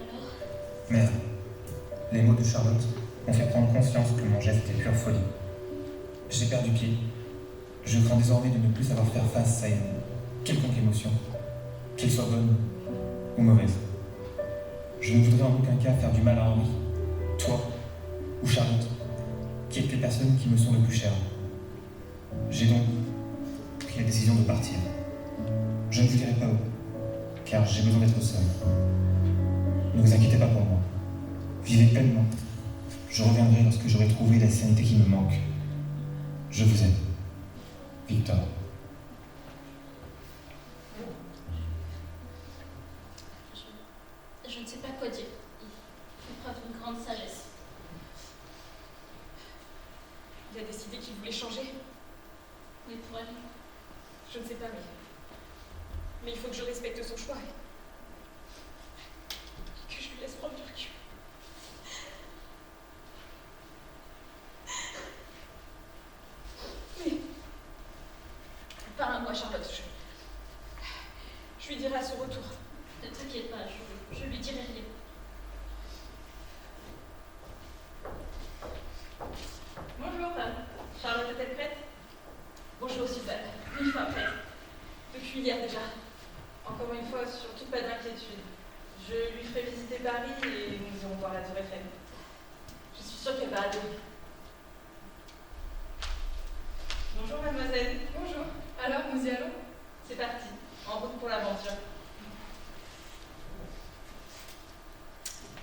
Alors, Mère, les mots de Charlotte m'ont fait prendre conscience que mon geste était pure folie. J'ai perdu pied. Je crains désormais de ne plus savoir faire face à une quelconque émotion, qu'elle soit bonne ou mauvaise. Je ne voudrais en aucun cas faire du mal à Henri, toi ou Charlotte, qui êtes les personnes qui me sont le plus chères. J'ai donc pris la décision de partir. Je ne vous dirai pas où, car j'ai besoin d'être seul. Ne vous inquiétez pas pour moi. Vivez pleinement. Je reviendrai lorsque j'aurai trouvé la sérénité qui me manque. Je vous aime. Victor. je ne sais pas quoi dire. Il fait preuve d'une grande sagesse. Il a décidé qu'il voulait changer. Mais pour elle, Je ne sais pas, mais il faut que je respecte son choix. Et que je lui laisse prendre du recul. Mais, parle à moi, Charlotte. Je lui dirai à son retour. ne t'inquiète pas, je lui dirai rien. Bonjour, Charlotte est-elle prête? Bonjour, Suzanne. Une fois prête. Depuis hier déjà. Encore une fois, surtout pas d'inquiétude. Je lui ferai visiter Paris et nous irons voir la Tour Eiffel. Je suis sûre qu'elle va adorer. Bonjour, mademoiselle. Bonjour. Alors, nous y allons? C'est parti. En route pour l'aventure.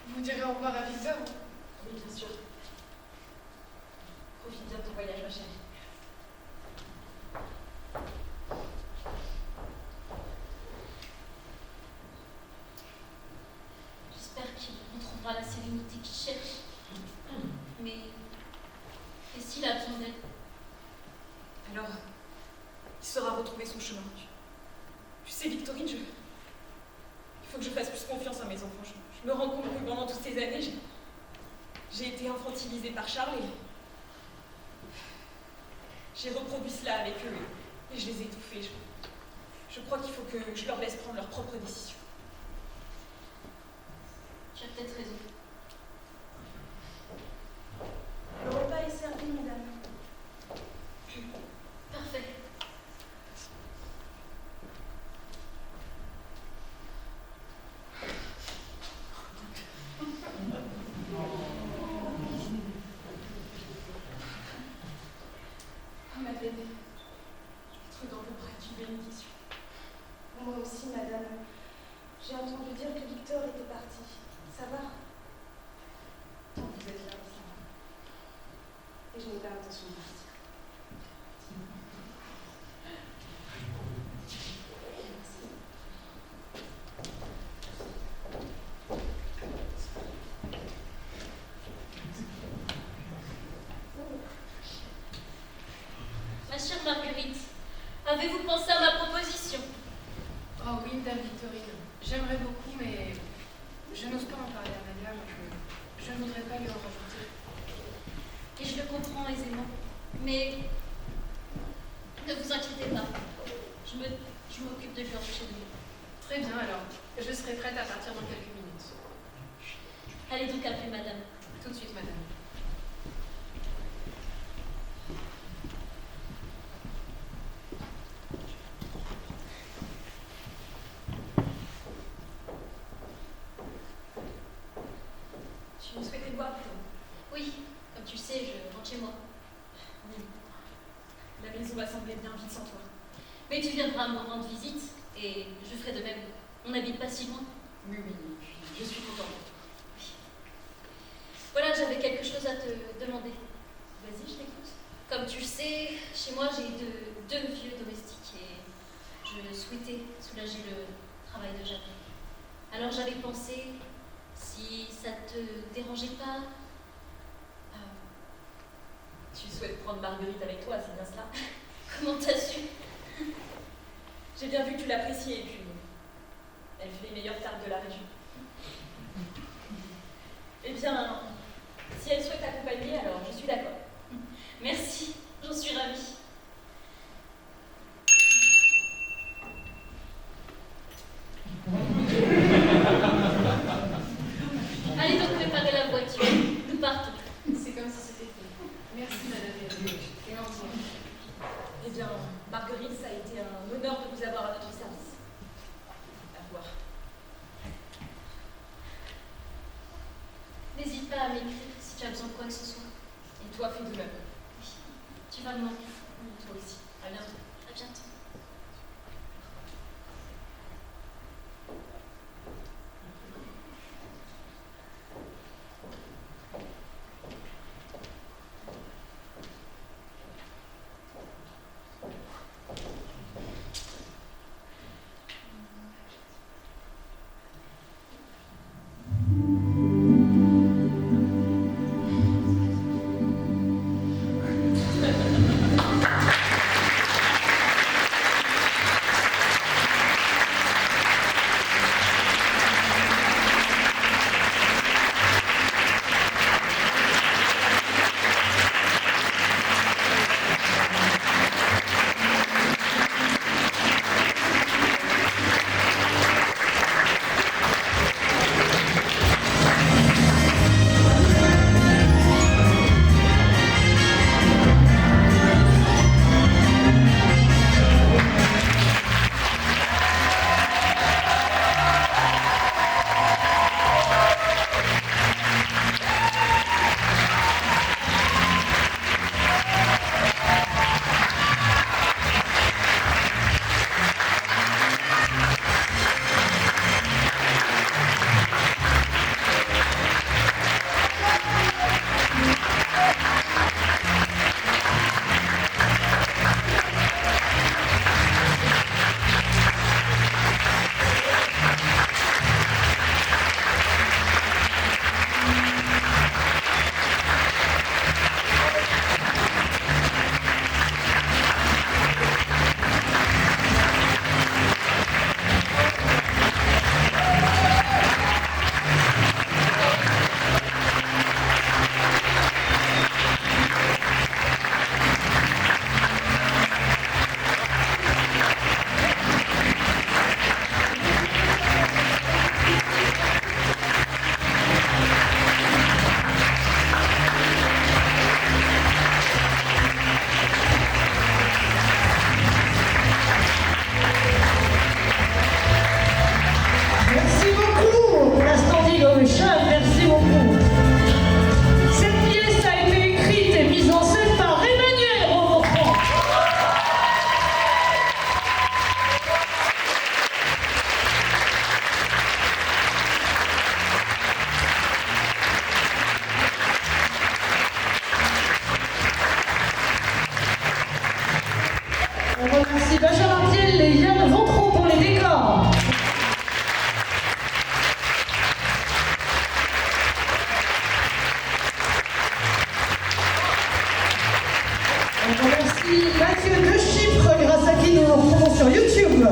Vous direz au revoir à Victor? Oui, bien sûr. Profite bien de ton voyage, ma chérie. J'espère qu'il retrouvera la sérénité qu'il cherche. Mais et s'il a besoin d'aide? Alors, il saura retrouver son chemin. Tu sais, Victorine, il faut que je fasse plus confiance à mes enfants. Je me rends compte que pendant toutes ces années, j'ai été infantilisée par Charles et j'ai reproduit cela avec eux et je les ai étouffés. Je crois qu'il faut que je leur laisse prendre leurs propres décisions. Tu as peut-être raison. Le repas est servi, madame. Parfait. Oh, ma bébé, être dans vos bras est une bénédiction. Moi aussi, madame. J'ai entendu dire que Victor était parti. Ça va? Tant que vous êtes là, ça va. Et je n'ai pas l'intention de partir. Avez-vous pensé à ma proposition? Oh oui, Dame Victorine. J'aimerais beaucoup, mais je n'ose pas en parler à madame. Je ne voudrais pas lui en rajouter. Et je le comprends aisément. Mais ne vous inquiétez pas. Je m'occupe de lui empêcher de venir. Très bien, alors. Je serai prête à partir dans quelques minutes. Allez donc appeler madame. Tout de suite, madame. Tu souhaitais me voir plutôt? Oui, comme tu sais, je rentre chez moi. Oui. La maison va sembler bien vide sans toi. Mais tu viendras me rendre visite et je ferai de même. On n'habite pas si loin. Oui, oui, et puis je suis contente. Voilà, j'avais quelque chose à te demander. Vas-y, je t'écoute. Comme tu le sais, chez moi j'ai deux vieux domestiques et je souhaitais soulager le travail de Jacques. Alors j'avais pensé, si ça te dérangeait pas... Tu souhaites prendre Marguerite avec toi, c'est bien cela? Comment t'as su? J'ai bien vu que tu l'appréciais et puis elle fait les meilleures tartes de la région. Eh bien, si elle souhaite t'accompagner, alors je suis d'accord. Merci, j'en suis ravie. Allez donc préparer la voiture. Nous partons. C'est comme si c'était fait. Merci, madame. Et enfin. Eh bien, Marguerite, ça a été un honneur de vous avoir à notre service. À revoir. N'hésite pas à m'écrire si tu as besoin de quoi que ce soit. Et toi, fais de même. Tu vas me manquer. Toi aussi. À bientôt. À bientôt. Mathieu de Chypre, grâce à qui nous en retrouvant sur YouTube.